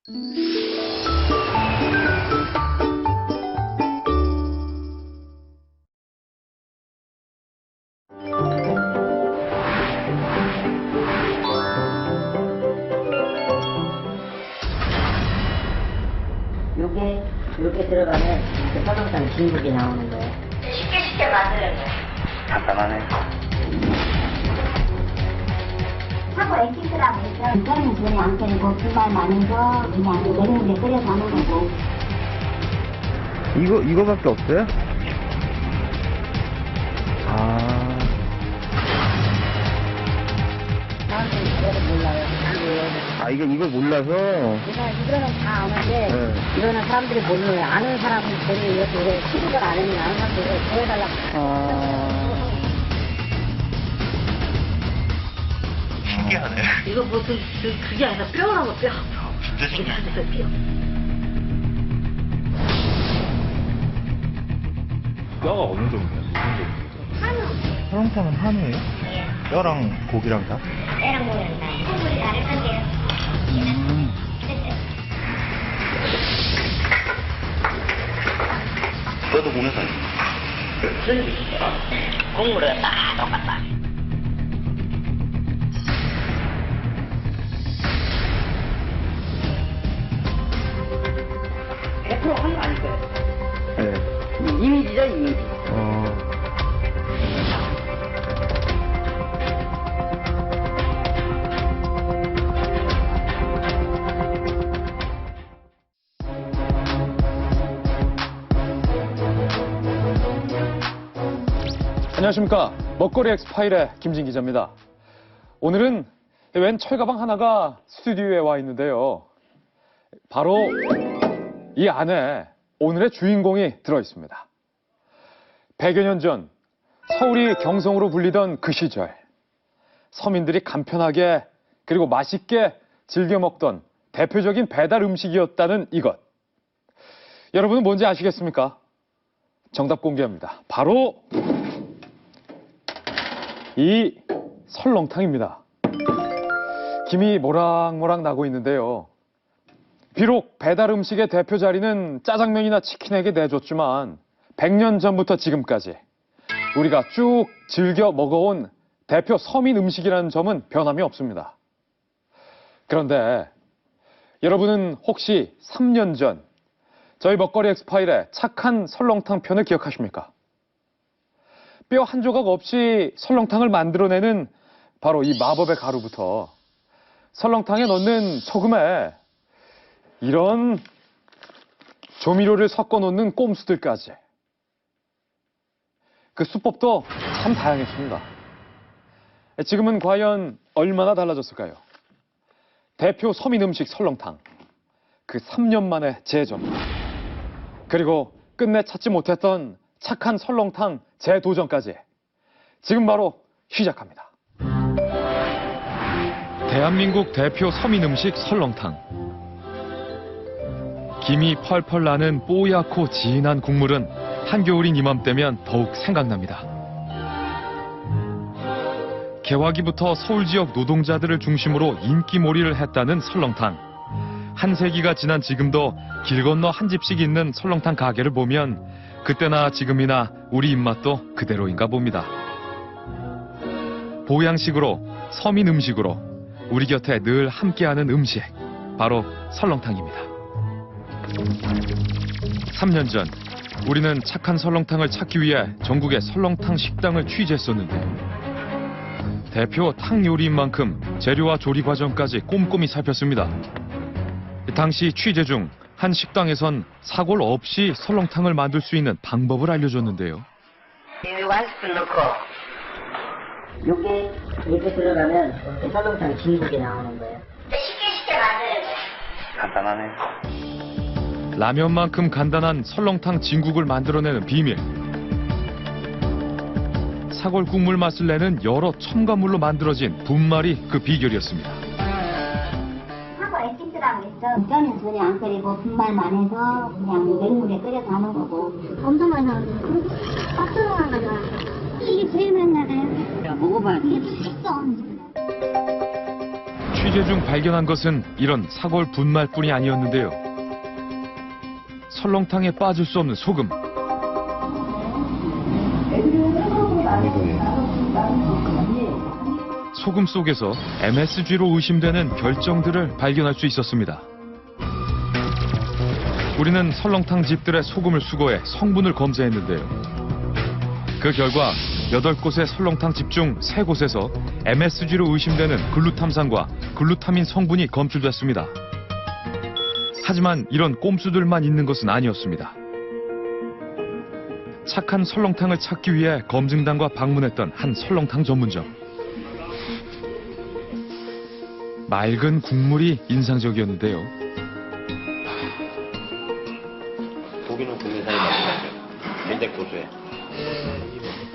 이렇게 들어가면 이렇게 설렁탕 진국이 나오는 거예요. 쉽게 만드는 거예요. 간단하네. 하고 엑기스라고 있어. 이거는 전에 안 끓이고 불만 많아서 그냥 냉물에 끓여서 하는 거고. 이거밖에 없어요? 아. 사람들이 그거를 몰라요. 아, 이걸 몰라서? 이거는 다 아는데, 네. 이거는 사람들이 몰라요. 아는 사람들이 이렇게 시국을 안 하면 아는 사람들이 보여달라고. 신기하네. 이거 무슨, 그게 아니라 뼈라고, 뼈. 진짜 신기하네. 뼈. 뼈가 어느 정도야? 한우. 설렁탕은 한우예요? 예. 뼈랑 고기랑 다? 애랑 고기랑 다. 국물이 다를 건데요. 뼈도 국내산. 국물은 다 똑같다. (100% 한거 아닐 거예요) 네. 이미지죠, 이미지. 안녕하십니까. 먹거리 엑스파일의 김진 기자입니다. 오늘은 웬 철가방 하나가 스튜디오에 와 있는데요. 바로 이 안에 오늘의 주인공이 들어있습니다. 100여 년 전 서울이 경성으로 불리던 그 시절 서민들이 간편하게 그리고 맛있게 즐겨 먹던 대표적인 배달 음식이었다는 이것. 여러분은 뭔지 아시겠습니까? 정답 공개합니다. 바로 이 설렁탕입니다. 김이 모락모락 나고 있는데요. 비록 배달 음식의 대표 자리는 짜장면이나 치킨에게 내줬지만 100년 전부터 지금까지 우리가 쭉 즐겨 먹어온 대표 서민 음식이라는 점은 변함이 없습니다. 그런데 여러분은 혹시 3년 전 저희 먹거리 엑스파일의 착한 설렁탕 편을 기억하십니까? 뼈 한 조각 없이 설렁탕을 만들어내는 바로 이 마법의 가루부터 설렁탕에 넣는 소금에 이런 조미료를 섞어 놓는 꼼수들까지 그 수법도 참 다양했습니다. 지금은 과연 얼마나 달라졌을까요? 대표 서민 음식 설렁탕 그 3년 만에 재점 그리고 끝내 찾지 못했던 착한 설렁탕 재도전까지 지금 바로 시작합니다. 대한민국 대표 서민 음식 설렁탕. 김이 펄펄 나는 뽀얗고 진한 국물은 한겨울인 이맘때면 더욱 생각납니다. 개화기부터 서울 지역 노동자들을 중심으로 인기몰이를 했다는 설렁탕. 한 세기가 지난 지금도 길 건너 한 집씩 있는 설렁탕 가게를 보면 그때나 지금이나 우리 입맛도 그대로인가 봅니다. 보양식으로, 서민 음식으로 우리 곁에 늘 함께하는 음식, 바로 설렁탕입니다. 3년 전 우리는 착한 설렁탕을 찾기 위해 전국의 설렁탕 식당을 취재했었는데요. 대표 탕 요리인 만큼 재료와 조리 과정까지 꼼꼼히 살폈습니다. 당시 취재 중 한 식당에선 사골 없이 설렁탕을 만들 수 있는 방법을 알려줬는데요. 이거 한 스푼 넣고 요게 이렇게 들어가면 이렇게 설렁탕 진국이 나오는 거예요. 쉽게 만드는 거예요. 간단하네. 라면만큼 간단한 설렁탕 진국을 만들어내는 비밀. 사골 국물 맛을 내는 여러 첨가물로 만들어진 분말이 그 비결이었습니다. 사골 엑기스라고 있어. 뼈는 전혀 안 끓이고 분말만 해서 그냥 냉물에 끓여서 하는 거고. 엄청 많이 나오는데 빡빡한 거잖아. 이게 제일 맛나요. 먹어봐야 돼. 이게 맛있어. 취재 찌개 중 발견한 것은 이런 사골 분말뿐이 아니었는데요. 설렁탕에 빠질 수 없는 소금. 소금 속에서 MSG로 의심되는 결정들을 발견할 수 있었습니다. 우리는 설렁탕 집들의 소금을 수거해 성분을 검사했는데요. 그 결과 8곳의 설렁탕 집 중 3곳에서 MSG로 의심되는 글루탐산과 글루타민 성분이 검출됐습니다. 하지만 이런 꼼수들만 있는 것은 아니었습니다. 착한 설렁탕을 찾기 위해 검증단과 방문했던 한 설렁탕 전문점. 맑은 국물이 인상적이었는데요. 고기는 국내산이 맛있어요. 굉장히 고소해.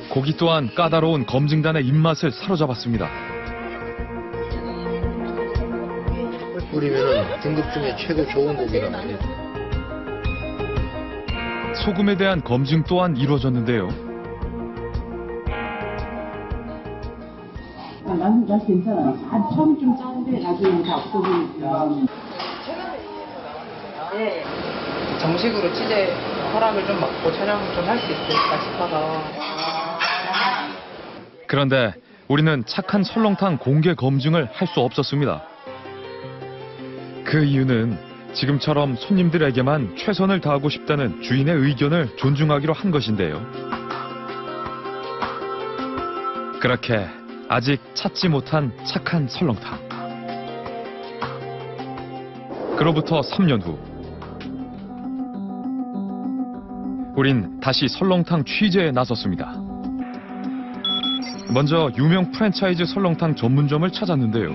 고기 또한 까다로운 검증단의 입맛을 사로잡았습니다. 뿌리면 등급 중에 최고 좋은 고기란 말이에요. 소금에 대한 검증 또한 이루어졌는데요. 난 괜찮아. 처음 좀 짜는데 나중에 다 없어지니까. 네. 정식으로 취재 허락을 좀 받고 촬영을 좀 할 수 있을까 싶어서. 그런데 우리는 착한 설렁탕 공개 검증을 할 수 없었습니다. 그 이유는 지금처럼 손님들에게만 최선을 다하고 싶다는 주인의 의견을 존중하기로 한 것인데요. 그렇게 아직 찾지 못한 착한 설렁탕. 그로부터 3년 후, 우린 다시 설렁탕 취재에 나섰습니다. 먼저 유명 프랜차이즈 설렁탕 전문점을 찾았는데요.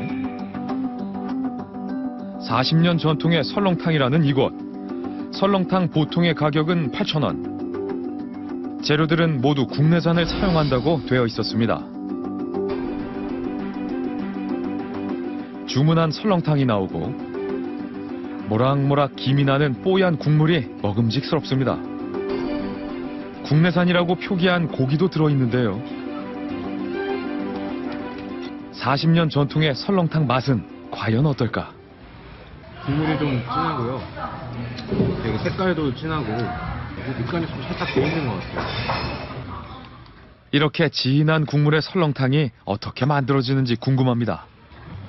40년 전통의 설렁탕이라는 이곳. 설렁탕 보통의 가격은 8,000원. 재료들은 모두 국내산을 사용한다고 되어 있었습니다. 주문한 설렁탕이 나오고 모락모락 김이 나는 뽀얀 국물이 먹음직스럽습니다. 국내산이라고 표기한 고기도 들어있는데요. 40년 전통의 설렁탕 맛은 과연 어떨까? 국물이 좀 진하고요. 되게 색깔도 진하고 밑간이 좀 살짝 돼 있는 것 같아요. 이렇게 진한 국물의 설렁탕이 어떻게 만들어지는지 궁금합니다.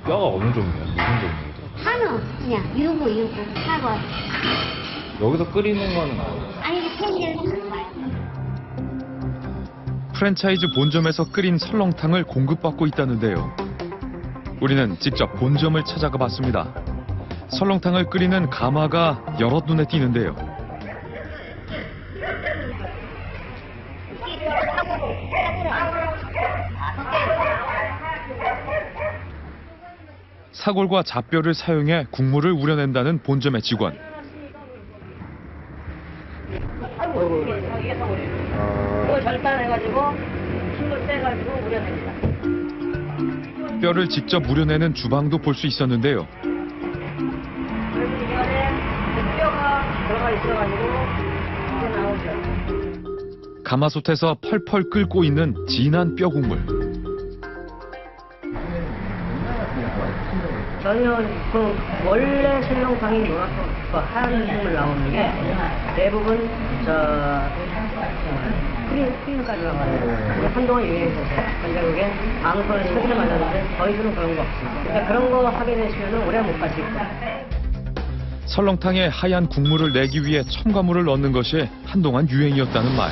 뼈가 어느 종류예요? 무슨 종류예요? 한우 그냥 유부 사골. 여기서 끓이는 건 아니 생일 프랜차이즈 본점에서 끓인 설렁탕을 공급받고 있다는데요. 우리는 직접 본점을 찾아가 봤습니다. 설렁탕을 끓이는 가마가 여러 눈에 띄는데요. 사골과 잡뼈를 사용해 국물을 우려낸다는 본점의 직원. 이거 절단해가지고 힘을 빼가지고 우려냅니다. 뼈를 직접 우려내는 주방도 볼 수 있었는데요. 그리고 이 안에 뼈가 들어가 있어가지고 이게 나오죠. 가마솥에서 펄펄 끓고 있는 진한 뼈 국물. 저는 그 원래 설렁탕이 노랗고 그 하얀 국물 나오는 게 대부분 크림까지 나와요. 한동안 유행했었어요. 근데 그게 방송을 최근에 맞았는데 저희들은 그런 거 없습니다. 그러니까 그런 거 하게 되시면 오래 못 가실 거예요. 설렁탕에 하얀 국물을 내기 위해 첨가물을 넣는 것이 한동안 유행이었다는 말.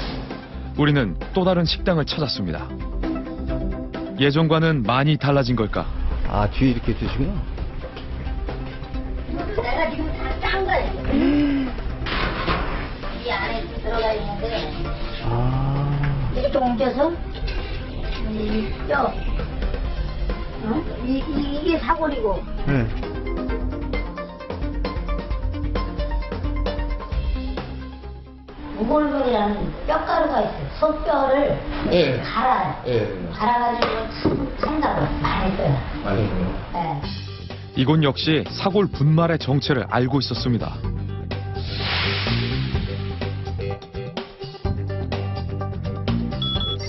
우리는 또 다른 식당을 찾았습니다. 예전과는 많이 달라진 걸까? 아, 뒤에 이렇게 드시구나. 내가 지금 다 짠 거야. 이 안에 들어가 있는데 이렇게 옮겨서 이 뼈, 이게 사골이고. 네. 무골무이라는 뼈가루가 있어요. 소뼈를 예. 갈아요. 예. 갈아가지고 찬다고 맛있어요. 맛있어요. 네. 이곳 역시 사골 분말의 정체를 알고 있었습니다.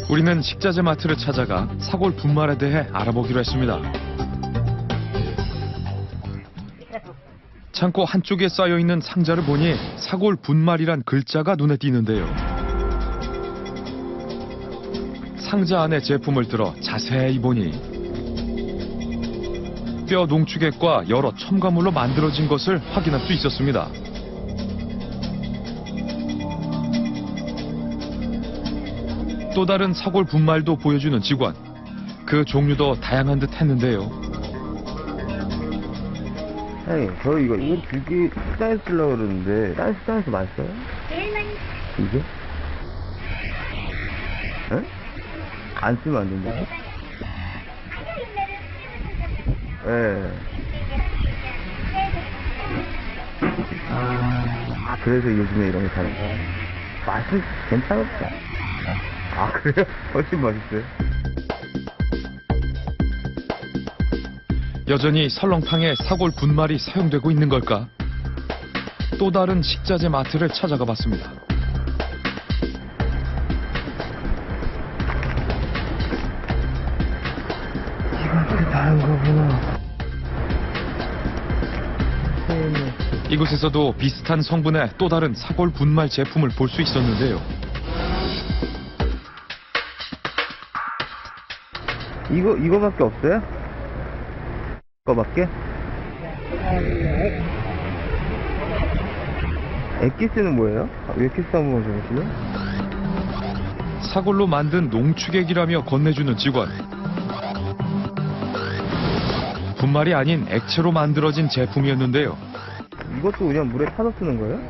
우리는 식자재 마트를 찾아가 사골 분말에 대해 알아보기로 했습니다. 창고 한쪽에 쌓여있는 상자를 보니 사골 분말이란 글자가 눈에 띄는데요. 상자 안에 제품을 들어 자세히 보니 뼈 농축액과 여러 첨가물로 만들어진 것을 확인할 수 있었습니다. 또 다른 사골 분말도 보여주는 직원. 그 종류도 다양한 듯 했는데요. 아니, 저 이거 두개 식당에서 쓰려고 그러는데 다른 식당에서 맛있어요? 이게? 응? 안 쓰면 안 된다고? 예. 그래서 요즘에 이런 거 사는 거야. 맛은 괜찮았어. 아, 그래요? 훨씬 맛있어요. 여전히 설렁탕에 사골 분말이 사용되고 있는 걸까? 또 다른 식자재 마트를 찾아가 봤습니다. 이것도 다른 거구나. 이곳에서도 비슷한 성분의 또 다른 사골 분말 제품을 볼 수 있었는데요. 이거밖에 없어요? 이거밖에? 엑기스는 뭐예요? 왜 엑기스 한번 적으시네? 사골로 만든 농축액이라며 건네주는 직원. 분말이 아닌 액체로 만들어진 제품이었는데요. 이것도 그냥 물에 타서 쓰는 거예요?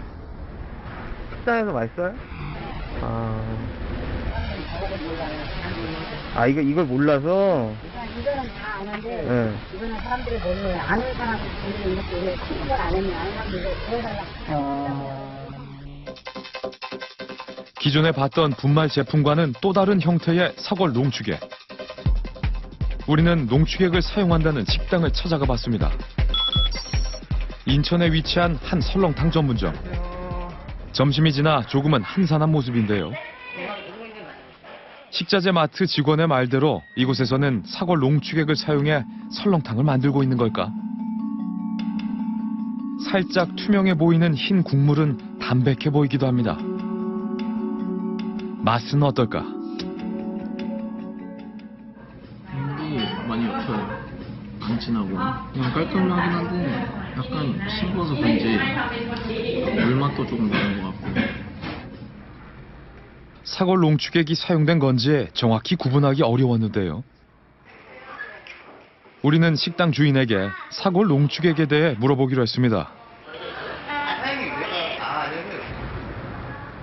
식당에서 맛있어요? 이걸 몰라서? 이거는 다 아는데, 네. 이거는 사람들이 모르는, 아는 사람들이 이렇게 큰 걸 안 했냐, 아는 사람들이 보여달라고. 기존에 봤던 분말 제품과는 또 다른 형태의 사골 농축액. 우리는 농축액을 사용한다는 식당을 찾아가 봤습니다. 인천에 위치한 한 설렁탕 전문점. 점심이 지나 조금은 한산한 모습인데요. 식자재 마트 직원의 말대로 이곳에서는 사골 농축액을 사용해 설렁탕을 만들고 있는 걸까? 살짝 투명해 보이는 흰 국물은 담백해 보이기도 합니다. 맛은 어떨까? 많이 없어요. 안 진하고 그냥 깔끔하긴 한데 약간 싱거워서 그런지 물맛도 조금 나는 것 같고. 사골 농축액이 사용된 건지 정확히 구분하기 어려웠는데요. 우리는 식당 주인에게 사골 농축액에 대해 물어보기로 했습니다.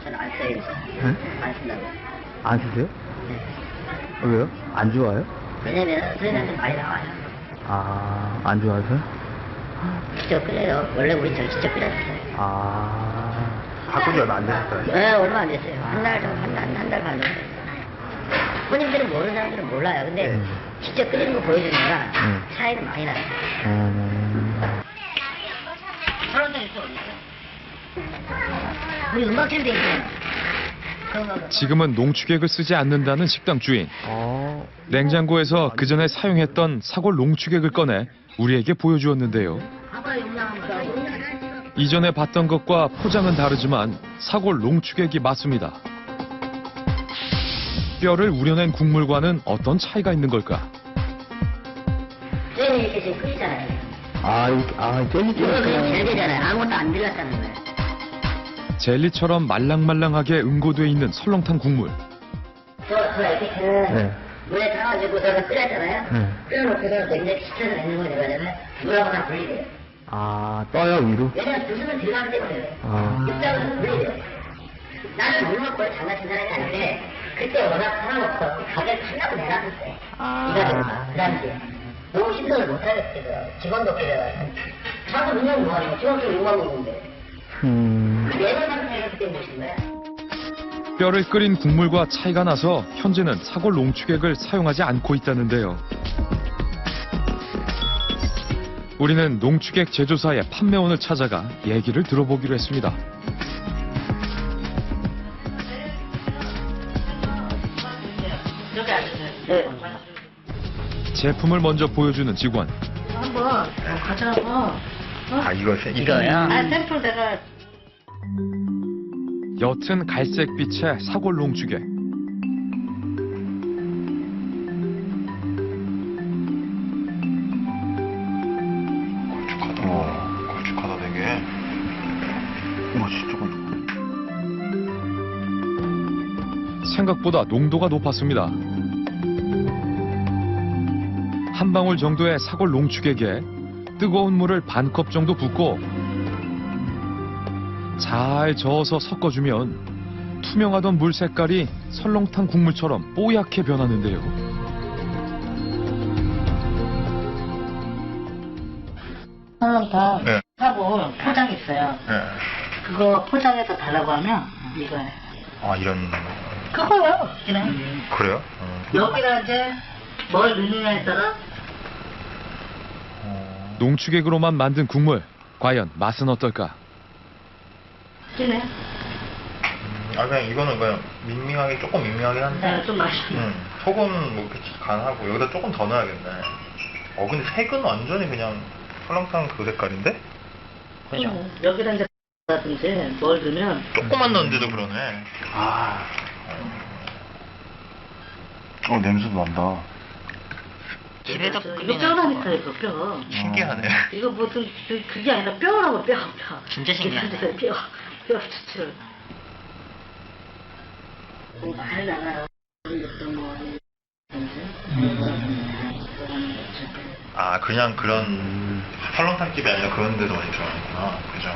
저는 안 써요. 응? 안 쓴다고. 안 쓰세요? 왜요? 안 좋아요? 왜냐면 소리는 많이 나와요. 안 좋아서? 직접 끓여요. 원래 우리처럼 직접 끓였어요. 바꾼 지 얼마 안 됐어요? 네, 얼마 안 됐어요. 한 달 반 정도. 손님들은 모르는 사람들은 몰라요. 근데 네. 직접 끓이는 거 보여주는 거랑 차이는 많이 나요. 설렁탕 있어, 어디 있어? 우리 음악실도 있어요. 지금은 농축액을 쓰지 않는다는 식당 주인. 냉장고에서 그 전에 사용했던 사골 농축액을 꺼내 우리에게 보여주었는데요. 이전에 봤던 것과 포장은 다르지만 사골 농축액이 맞습니다. 뼈를 우려낸 국물과는 어떤 차이가 있는 걸까? 젤리 이렇게 지금 끓이잖아요. 젤리 이거 그냥 젤리잖아요. 아무것도 안 들어갔다는 거예요. 젤리처럼 말랑말랑하게 응고돼 있는 설렁탕 국물. 저 이렇게 물에 타가지고서 끓였잖아요. 끓여놓고서 냉장고에 시켜서 내는 거 내가냐면 물하고 다 분리돼요. 떠요 위로? 왜냐면 주스는 들어가기 때문에 육장은 분리돼요. 나는 물 먹고 장난친 사람이 아닌데 그때 워낙 사람없어 가게를 한다고 내놨었어요. 이가게구나 그 당시에 너무 힘들어 못하겠어요. 직원도 없게 자꾸 운영 뭐하는 직원도 욕만 먹는데 내가 상태가 그때 무슨 거야? 뼈를 끓인 국물과 차이가 나서 현재는 사골 농축액을 사용하지 않고 있다는데요. 우리는 농축액 제조사의 판매원을 찾아가 얘기를 들어보기로 했습니다. 제품을 먼저 보여주는 직원. 한번 가져와서 아, 이거 이거야? 아, 샘플 내가. 옅은 갈색빛의 사골 농축에 걸쭉하다 되게. 와, 진짜 걸쭉. 생각보다 농도가 높았습니다. 한 방울 정도의 사골 농축액에 뜨거운 물을 반 컵 정도 붓고 잘 저어서 섞어주면 투명하던 물 색깔이 설렁탕 국물처럼 뽀얗게 변하는데요. 설렁탕 네. 사골 포장 있어요. 네. 그거 포장해서 달라고 하면 이거예요. 아, 이런. 그거요. 그냥 그래요? 여기다 이제 뭘 넣느냐에 따라 농축액으로만 만든 국물, 과연 맛은 어떨까? 진해. 아, 그냥 이거는 그냥 밍밍하게, 조금 밍밍하긴 한데. 네, 좀 맛있네. 소금 뭐 이렇게 간하고, 여기다 조금 더 넣어야겠네. 근데 색은 완전히 그냥 설렁탕 그 색깔인데? 그냥. 여기다 이제 라든지 뭘 넣으면 조금만 넣는데도 그러네. 아. 냄새도 난다. 집에서 이거 뼈라니까 이거 뼈. 신기하네. 이거 무슨 그게 아니라 뼈라고 뼈. 진짜 신기하네. 뼈 자체를. 많이 나가요. 이것도 뭐. 아, 그냥 그런 설렁탕 집이 아니라 그런 데도 많이 들어가는구나. 그죠?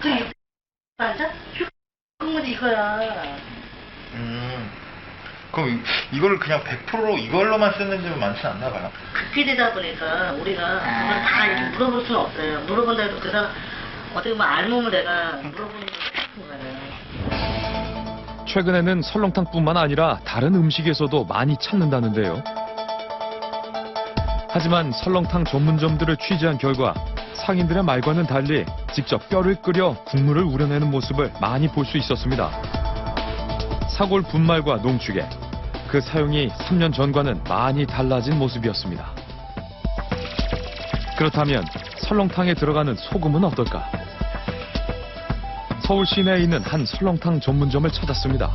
그 맞아? 국물이 이거야. 그럼 이거를 그냥 100% 이걸로만 쓰는 집은 많지 않나 봐요. 극필이다 보니까 우리가 그걸 다 이렇게 물어볼 수는 없어요. 물어본다 해도 그 사람 어떻게 보면 알몸을 내가 물어보는 게 거잖아요. 최근에는 설렁탕뿐만 아니라 다른 음식에서도 많이 찾는다는데요. 하지만 설렁탕 전문점들을 취재한 결과 상인들의 말과는 달리 직접 뼈를 끓여 국물을 우려내는 모습을 많이 볼 수 있었습니다. 사골 분말과 농축액, 그 사용이 3년 전과는 많이 달라진 모습이었습니다. 그렇다면 설렁탕에 들어가는 소금은 어떨까? 서울 시내에 있는 한 설렁탕 전문점을 찾았습니다.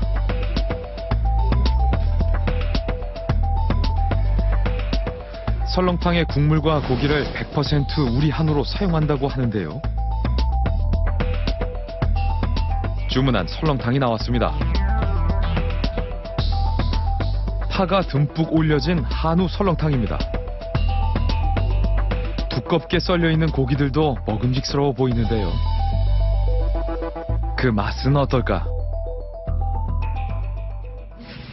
설렁탕의 국물과 고기를 100% 우리 한우로 사용한다고 하는데요. 주문한 설렁탕이 나왔습니다. 파가 듬뿍 올려진 한우 설렁탕입니다. 두껍게 썰려있는 고기들도 먹음직스러워 보이는데요. 그 맛은 어떨까?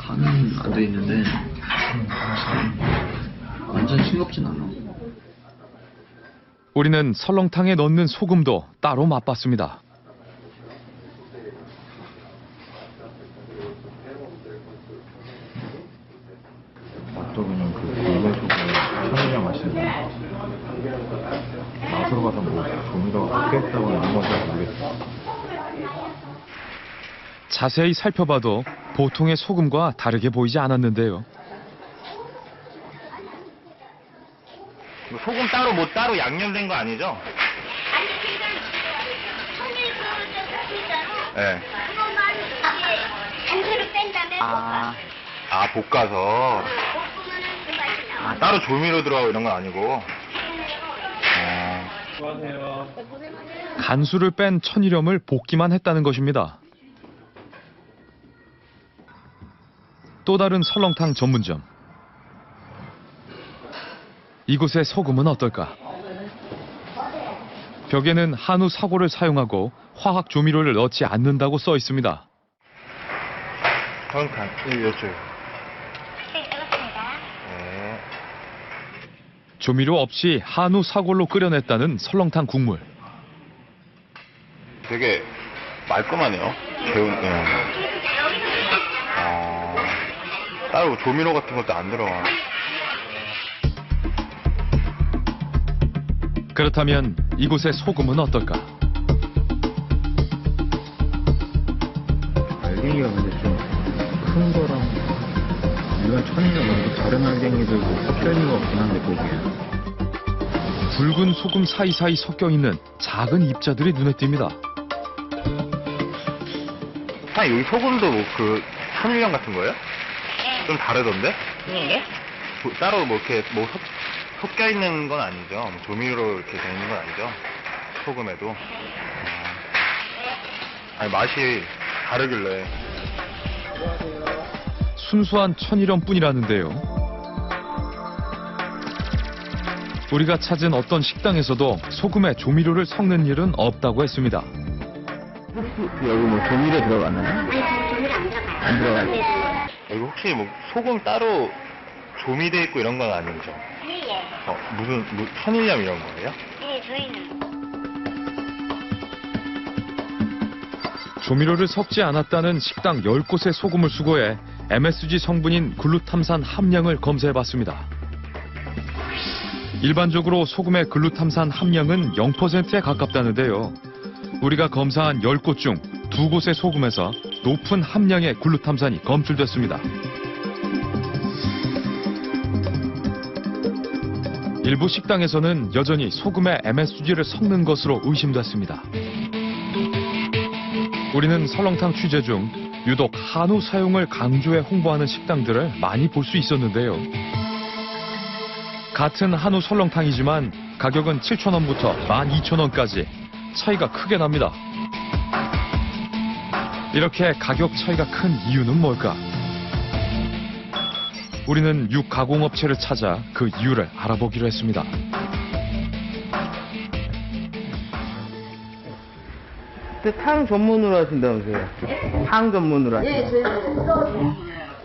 간은 안 돼 있는데 완전 싱겁진 않아. 우리는 설렁탕에 넣는 소금도 따로 맛봤습니다. 맛도 그냥 그 일반 소금 천일량 맛이는데 맛으로 봐서 뭐 조미료가 바뀌었다고 이런 건 잘 모르겠어. 자세히 살펴봐도 보통의 소금과 다르게 보이지 않았는데요. 소금 따로 뭐 따로 양념된 거 아니죠? 아니 지금 손님 그저기잖아. 네. 그거만 이게 잔소를 뺀 다음에 아, 볶아서. 볶으면은 그 맛이 나와. 따로 조미료 들어가고 이런 건 아니고. 간수를 뺀 천일염을 볶기만 했다는 것입니다. 또 다른 설렁탕 전문점. 이곳의 소금은 어떨까? 벽에는 한우 사골을 사용하고 화학 조미료를 넣지 않는다고 써 있습니다. 설렁탕, 여쭤요. 네, 알겠습니다. 네. 조미료 없이 한우 사골로 끓여냈다는 설렁탕 국물. 되게 말끔하네요. 따로 조미료 같은 것도 안 들어가. 그렇다면 이곳의 소금은 어떨까? 알갱이가 근데 좀 큰 거랑 일반 천일염 말고 다른 알갱이들도 섞여 있는 것 같긴 한데 거기에 붉은 소금 사이사이 섞여 있는 작은 입자들이 눈에 띕니다. 사장님, 여기 소금도 뭐 그 천일염 같은 거예요? 좀 다르던데? 네. 따로 뭐 이렇게 뭐 섞여 있는 건 아니죠? 뭐 조미료로 이렇게 돼 있는 건 아니죠? 소금에도. 아니, 맛이 다르길래. 순수한 천일염뿐이라는데요. 우리가 찾은 어떤 식당에서도 소금에 조미료를 섞는 일은 없다고 했습니다. 여기 뭐 조미료 들어가나요? 아니, 조미료 안 들어가요. 안 들어가요? 여기 혹시 뭐 소금 따로 조미돼 있고 이런 건 아니죠? 예, 예. 무슨 천일염 이런 거예요? 예, 저희는. 조미료를 섞지 않았다는 식당 10곳의 소금을 수거해 MSG 성분인 글루탐산 함량을 검사해봤습니다. 일반적으로 소금의 글루탐산 함량은 0%에 가깝다는데요. 우리가 검사한 10곳 중 2곳의 소금에서 높은 함량의 글루탐산이 검출됐습니다. 일부 식당에서는 여전히 소금에 MSG를 섞는 것으로 의심됐습니다. 우리는 설렁탕 취재 중 유독 한우 사용을 강조해 홍보하는 식당들을 많이 볼 수 있었는데요. 같은 한우 설렁탕이지만 가격은 7,000원부터 12,000원까지 차이가 크게 납니다. 이렇게 가격 차이가 큰 이유는 뭘까? 우리는 육 가공업체를 찾아 그 이유를 알아보기로 했습니다. 탕 전문으로 하신다면서요? 탕 전문으로 하신다. 예, 저희는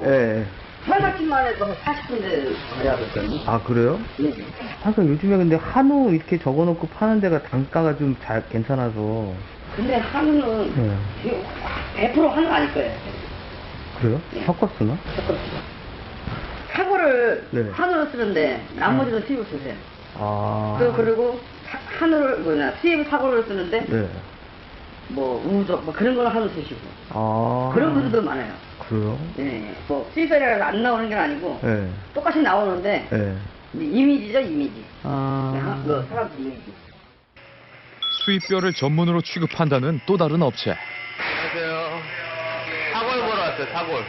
예. 설거지만 해도 40분대 걸려거든요. 아, 그래요? 네. 항상 요즘에 근데 한우 이렇게 적어놓고 파는 데가 단가가 좀 잘 괜찮아서. 근데 한우는 네. 100% 한우 아닐 거예요. 그래요? 섞어 쓰나? 사고를 네. 한우로 쓰는데 나머지는 수입을 쓰세요. 아. 그리고 한우를 수입 사고를 쓰는데 네. 뭐 우적 뭐 그런 걸 한우 쓰시고 아. 그런 분들도 많아요. 그래요? 네. 뭐 수입에라가 안 나오는 게 아니고 네. 똑같이 나오는데 네. 이미지죠, 이미지. 아. 그 사람들 이미지. 수입뼈를 전문으로 취급한다는 또 다른 업체. 안녕하세요. 사골 보러 왔어요, 사골.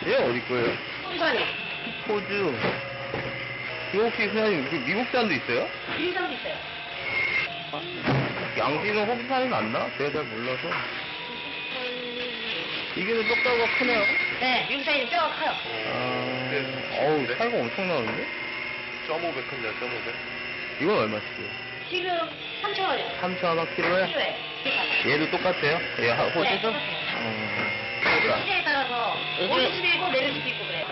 얘 어디 거예요? 홍산이요. 호주. 이거 혹시 사장님 그 미국산도 있어요? 인상도 있어요. 양지는 호주산이 낫나? 제가 잘 몰라서. 이게 좀 똑딱하고 크네요. 네, 인상이 뼈가 커요. 어우, 차이가 엄청 나는데? 1.5배 큰데요, 1.5배? 이건 얼마씩이에요? 지금 3,000원이요. 3,000원 키로에? 필요해. 얘도 똑같아요? 얘 호주도? 시대에 따라서 오를 수도 있고 내릴 수도 있고 그래요.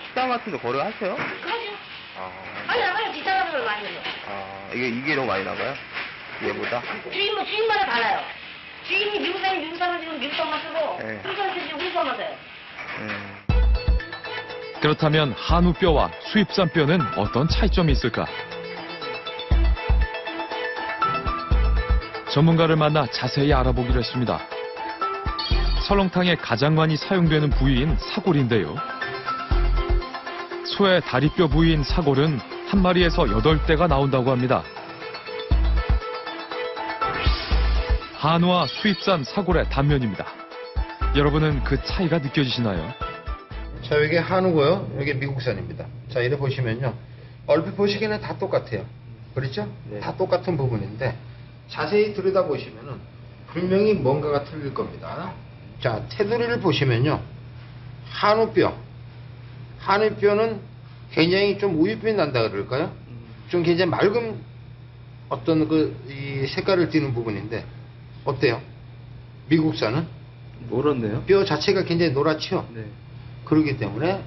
식당 같은 데 거래하세요? 그러죠. 아, 아니, 비싼 걸 많이 해요. 이게 더 많이 나가요? 얘보다? 주인마다 달라요. 주인이 미국 사람 지금 미국 돈만 쓰고, 네. 우리 사람 지금 우리 돈만 써요. 그렇다면 한우 뼈와 수입산 뼈는 어떤 차이점이 있을까? 전문가를 만나 자세히 알아보기로 했습니다. 설렁탕에 가장 많이 사용되는 부위인 사골인데요. 소의 다리뼈 부위인 사골은 한 마리에서 8대가 나온다고 합니다. 한우와 수입산 사골의 단면입니다. 여러분은 그 차이가 느껴지시나요? 자, 여기 한우고요. 여기 미국산입니다. 자, 이래 보시면요. 얼핏 보시기에는 다 똑같아요. 그렇죠? 네. 다 똑같은 부분인데 자세히 들여다보시면은 분명히 뭔가가 틀릴 겁니다. 자, 테두리를 보시면요. 한우뼈는 굉장히 좀 우유빛 난다 그럴까요? 좀 굉장히 맑은 어떤 이 색깔을 띠는 부분인데 어때요? 미국산은? 노랗네요. 뼈 자체가 굉장히 노랗죠? 네. 그렇기 때문에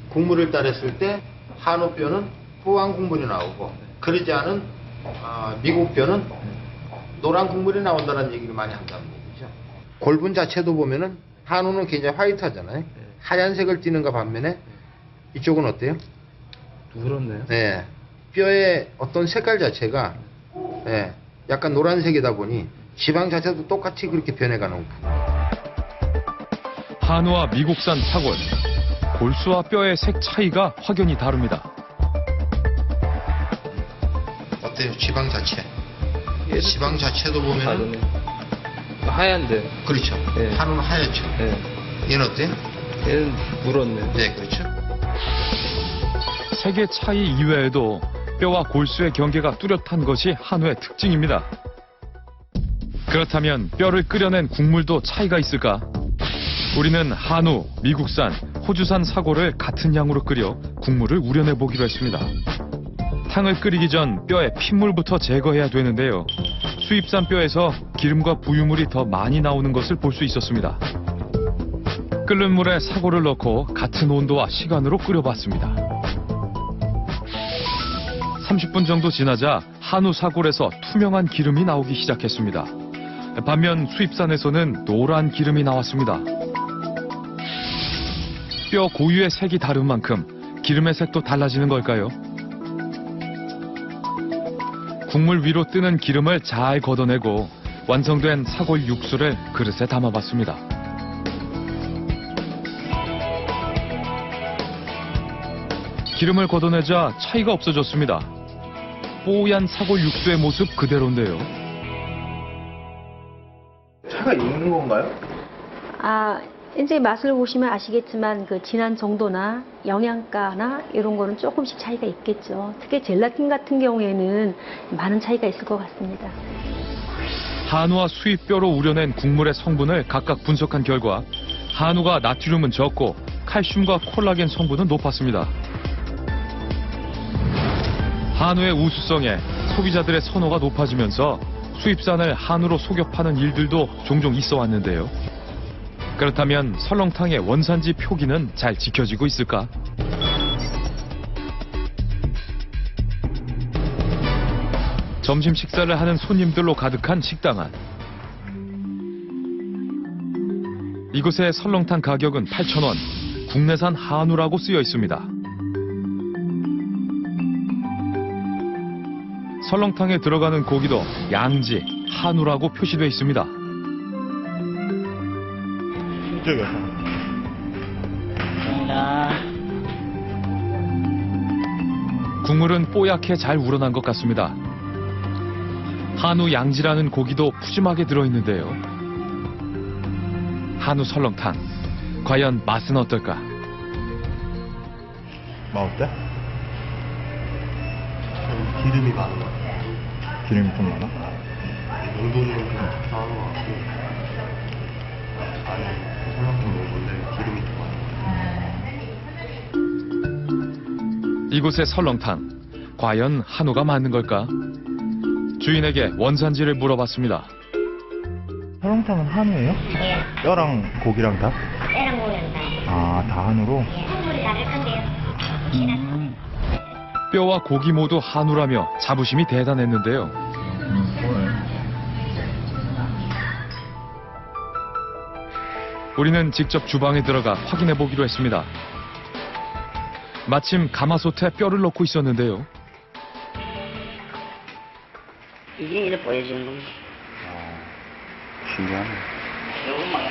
국물을 따랐을 때 한우뼈는 후한 국물이 나오고 그러지 않은 미국 뼈는 노란 국물이 나온다는 얘기를 많이 한다는 얘기죠. 골분 자체도 보면은 한우는 굉장히 화이트하잖아요. 하얀색을 띠는가 반면에 이쪽은 어때요? 부드럽네요. 네. 뼈의 어떤 색깔 자체가 약간 노란색이다 보니 지방 자체도 똑같이 그렇게 변해가는 부분. 한우와 미국산 사골, 골수와 뼈의 색 차이가 확연히 다릅니다. 어때요? 지방 자체. 지방 자체도 보면은 하얀데. 그렇죠. 네. 한우는 하얗죠. 네. 얘는 어때요? 얘는 물었네. 네, 그렇죠. 색의 차이 이외에도 뼈와 골수의 경계가 뚜렷한 것이 한우의 특징입니다. 그렇다면 뼈를 끓여낸 국물도 차이가 있을까? 우리는 한우, 미국산, 호주산 사골을 같은 양으로 끓여 국물을 우려내 보기로 했습니다. 탕을 끓이기 전 뼈의 핏물부터 제거해야 되는데요. 수입산 뼈에서 기름과 부유물이 더 많이 나오는 것을 볼 수 있었습니다. 끓는 물에 사골을 넣고 같은 온도와 시간으로 끓여봤습니다. 30분 정도 지나자 한우 사골에서 투명한 기름이 나오기 시작했습니다. 반면 수입산에서는 노란 기름이 나왔습니다. 뼈 고유의 색이 다른 만큼 기름의 색도 달라지는 걸까요? 국물 위로 뜨는 기름을 잘 걷어내고 완성된 사골 육수를 그릇에 담아봤습니다. 기름을 걷어내자 차이가 없어졌습니다. 뽀얀 사골 육수의 모습 그대로인데요. 차가 있는 건가요? 이제 맛을 보시면 아시겠지만 그 진한 정도나 영양가나 이런 거는 조금씩 차이가 있겠죠. 특히 젤라틴 같은 경우에는 많은 차이가 있을 것 같습니다. 한우와 수입뼈로 우려낸 국물의 성분을 각각 분석한 결과 한우가 나트륨은 적고 칼슘과 콜라겐 성분은 높았습니다. 한우의 우수성에 소비자들의 선호가 높아지면서 수입산을 한우로 속여 파는 일들도 종종 있어 왔는데요. 그렇다면 설렁탕의 원산지 표기는 잘 지켜지고 있을까? 점심 식사를 하는 손님들로 가득한 식당 안. 이곳의 설렁탕 가격은 8,000원, 국내산 한우라고 쓰여 있습니다. 설렁탕에 들어가는 고기도 양지, 한우라고 표시되어 있습니다. 국물은 뽀얗게 잘 우러난 것 같습니다. 한우 양지라는 고기도 푸짐하게 들어있는데요. 한우 설렁탕, 과연 맛은 어떨까? 맛 어때? 기름이 많은 것 같아. 기름이 좀 많아? 농도는 좀 적당한 것 같고 안에 설렁탕 먹는데 기름이 좀 많아. 이곳의 설렁탕, 과연 한우가 맞는 걸까? 주인에게 원산지를 물어봤습니다. 설렁탕은 한우예요? 예. 뼈랑 고기랑 다? 애랑 고기는 다. 다 한우로? 국물이 다를 건데요. 뼈와 고기 모두 한우라며 자부심이 대단했는데요. 우리는 직접 주방에 들어가 확인해 보기로 했습니다. 마침 가마솥에 뼈를 넣고 있었는데요. 이게 이렇게 보여지는 겁니다. 신기하네. 요것만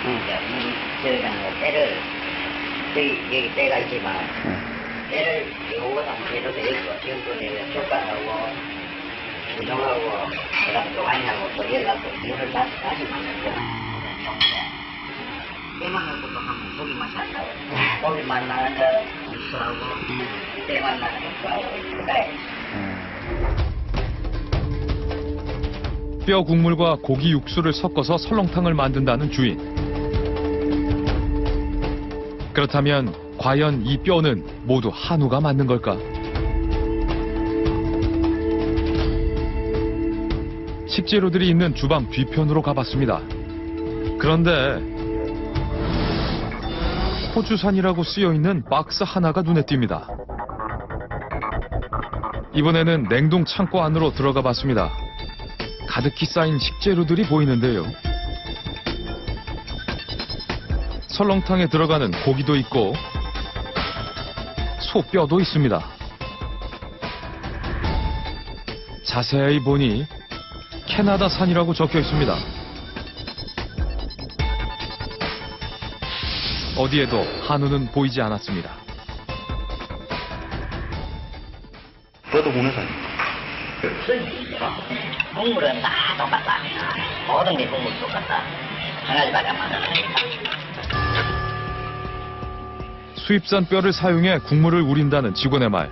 저기가 때를 여기 때가 있지만 때를 요거다 해도 되겠고 지금 또 내가 젓갈하고 부정하고 그다음 또 아니하고 또 연락도 이걸 다시 만들고 때만 넣고 또 하면 고기 맛이 안 나고 고기 맛 나는 거 육수하고 때만 나는 육수하고 그래. 뼈 국물과 고기 육수를 섞어서 설렁탕을 만든다는 주인. 그렇다면 과연 이 뼈는 모두 한우가 맞는 걸까? 식재료들이 있는 주방 뒤편으로 가봤습니다. 그런데 호주산이라고 쓰여있는 박스 하나가 눈에 띕니다. 이번에는 냉동 창고 안으로 들어가 봤습니다. 가득히 쌓인 식재료들이 보이는데요. 설렁탕에 들어가는 고기도 있고 소뼈도 있습니다. 자세히 보니 캐나다산이라고 적혀 있습니다. 어디에도 한우는 보이지 않았습니다. 뼈도 국내산. 국물은 다 똑같다. 모든 게 국물 똑같다. 한 가지밖에 안 맞아. 수입산 뼈를 사용해 국물을 우린다는 직원의 말.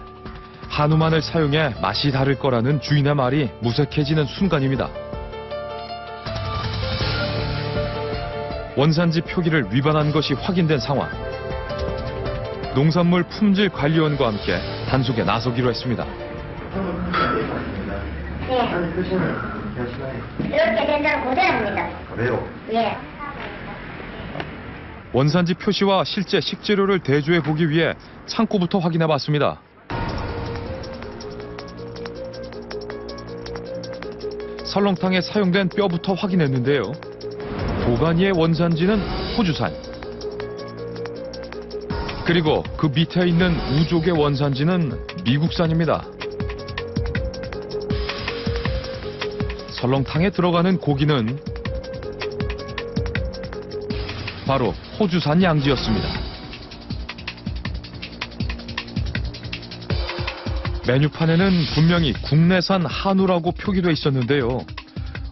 한우만을 사용해 맛이 다를 거라는 주인의 말이 무색해지는 순간입니다. 원산지 표기를 위반한 것이 확인된 상황. 농산물 품질관리원과 함께 단속에 나서기로 했습니다. 이렇게 된다는 고대합니다. 그래요? 예. 원산지 표시와 실제 식재료를 대조해 보기 위해 창고부터 확인해 봤습니다. 설렁탕에 사용된 뼈부터 확인했는데요. 도가니의 원산지는 호주산. 그리고 그 밑에 있는 우족의 원산지는 미국산입니다. 설렁탕에 들어가는 고기는 바로 호주산 양지였습니다. 메뉴판에는 분명히 국내산 한우라고 표기돼 있었는데요.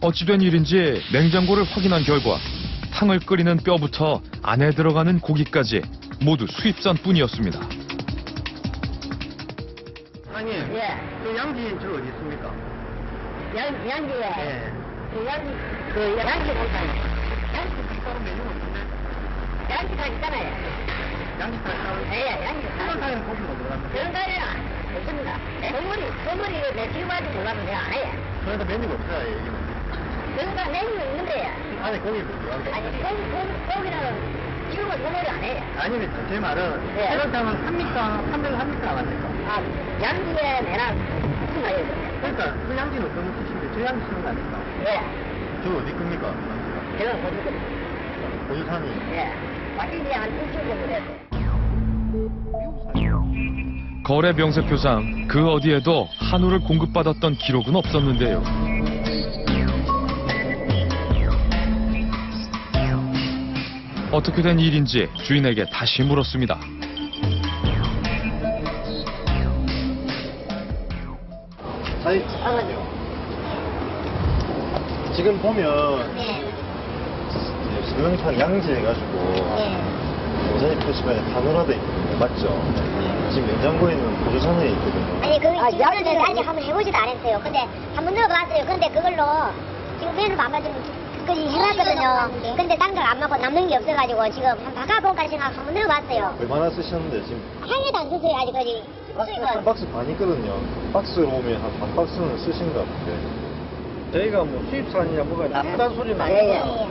어찌된 일인지 냉장고를 확인한 결과 탕을 끓이는 뼈부터 안에 들어가는 고기까지 모두 수입산 뿐이었습니다. 아니, 예. 그 양지 저 어디 있습니까? 양지에. 예. 양지 못하네. 양지탕 있잖아요. 양지탕 있다고? 예, 양지탕. 설렁탕에는 고기 못 들어갑니까? 그런 거는 없습니다. 소머리 내 지금 아직 몰라도 내가 안 해요. 그래도 메뉴가 없어요, 여기는. 그런 거 메뉴가 있는데. 안에 고기 못 들어갑니까? 아니, 거기는 지금은 소머리 안 해요. 아니면 제 말은 예. 설렁탕은 합니까? 판매를 합니까? 안 합니까? 아, 양지에 내랑 무슨 말이에요? 그러니까 그 양지는 어떤 뜻인데 저 양지 쓰는 거 아닙니까? 예. 저 어디 겁니까? 제가 거짓말. 호주산이. 예. 바뀐 지한 일주일 정도 됐어요. 거래 명세표상 그 어디에도 한우를 공급받았던 기록은 없었는데요. 어떻게 된 일인지 주인에게 다시 물었습니다. 사장님. 지금 보면 네. 설렁탕 양지 해가지고 원산지 표시판에 한우라 돼 있거든요. 맞죠? 지금 냉장고에는 호주산에 있거든요. 아니, 지금은 아직 한번 해보지도 않았어요. 근데 한번 넣어봤어요. 근데 그걸로 지금 배는 안 맞으면 그지 해놨거든요. 근데 딴 걸 안 먹고 남는 게 없어가지고 지금 한번 바꿔볼까 생각 한번 넣어봤어요. 얼마나 쓰셨는데 지금 한 개도 안 썼어요, 아직까지. 한 박스 반이거든요. 박스로 오면 한 반 박스는 쓰신 것 같아요. 저희가 뭐 수입산이냐 뭐가 나쁘다는 소리는 예. 아니고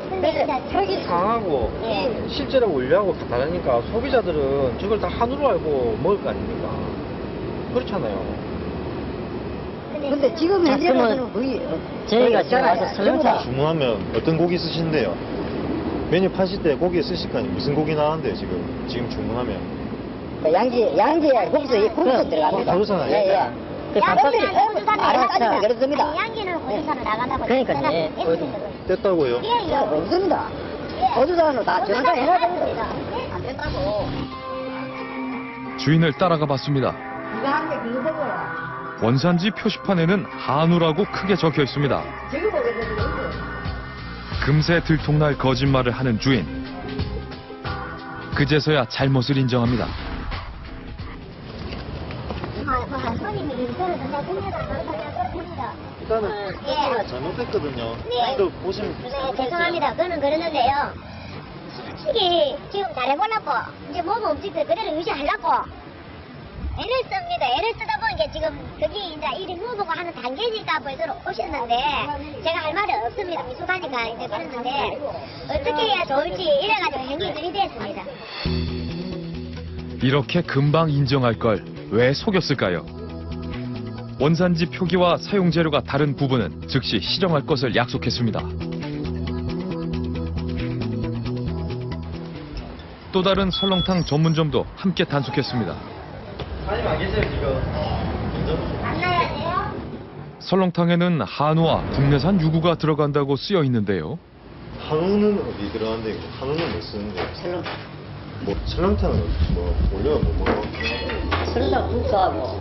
근데 혈기 강하고 예. 실제로 원료하고 다 다르니까 소비자들은 저걸 다 한우로 알고 먹을 거 아닙니까? 그렇잖아요. 근데 지금 현재는 거의 저희가 지금 와서 설렁탕 주문하면 어떤 고기 쓰신대요? 메뉴 파실 때 고기 쓰실 거 아니에요? 무슨 고기 나왔는데요 지금 주문하면? 양지에 국수 들어갑니다. 호주산 아니에요? 양지는 호주산에 그렇습니다. 양지는 호주산에 나간다고. 그러니까 예. 뗐다고요? 예, 없습니다. 호주산으로 다 정상 해야 됩니다. 안 된다고. 주인을 따라가 봤습니다. 이거 한 개 그거 먹어요. 원산지 표시판에는 한우라고 크게 적혀 있습니다. 지금 보겠는데. 금세 들통날 거짓말을 하는 주인. 그제서야 잘못을 인정합니다. 일단은 잘못됐거든요. 네. 또 보시면 네, 죄송합니다. 그거는 그러는데요. 솔직히 지금 잘해보려고 이제 몸 움직여 그대로 유지하려고 애를 씁니다. 애를 쓰다 보니까 지금 그게 이제 일이 무보고 하는 단계니까 벌써 오셨는데 제가 할 말이 없습니다. 미숙하니까 이제 그랬는데 어떻게 해야 좋을지 이래가지고 행위 들이댔습니다. 이렇게 금방 인정할 걸 왜 속였을까요? 원산지 표기와 사용 재료가 다른 부분은 즉시 시정할 것을 약속했습니다. 또 다른 설렁탕 전문점도 함께 단속했습니다. 사장님 안 계세요 지금? 만나야 돼요? 설렁탕에는 한우와 국내산 유구가 들어간다고 쓰여 있는데요. 한우는 어디 들어갔는데 한우는 못 쓰는데요? 뭐 설렁탕은 뭐 올려 뭐 설렁탕 국수하고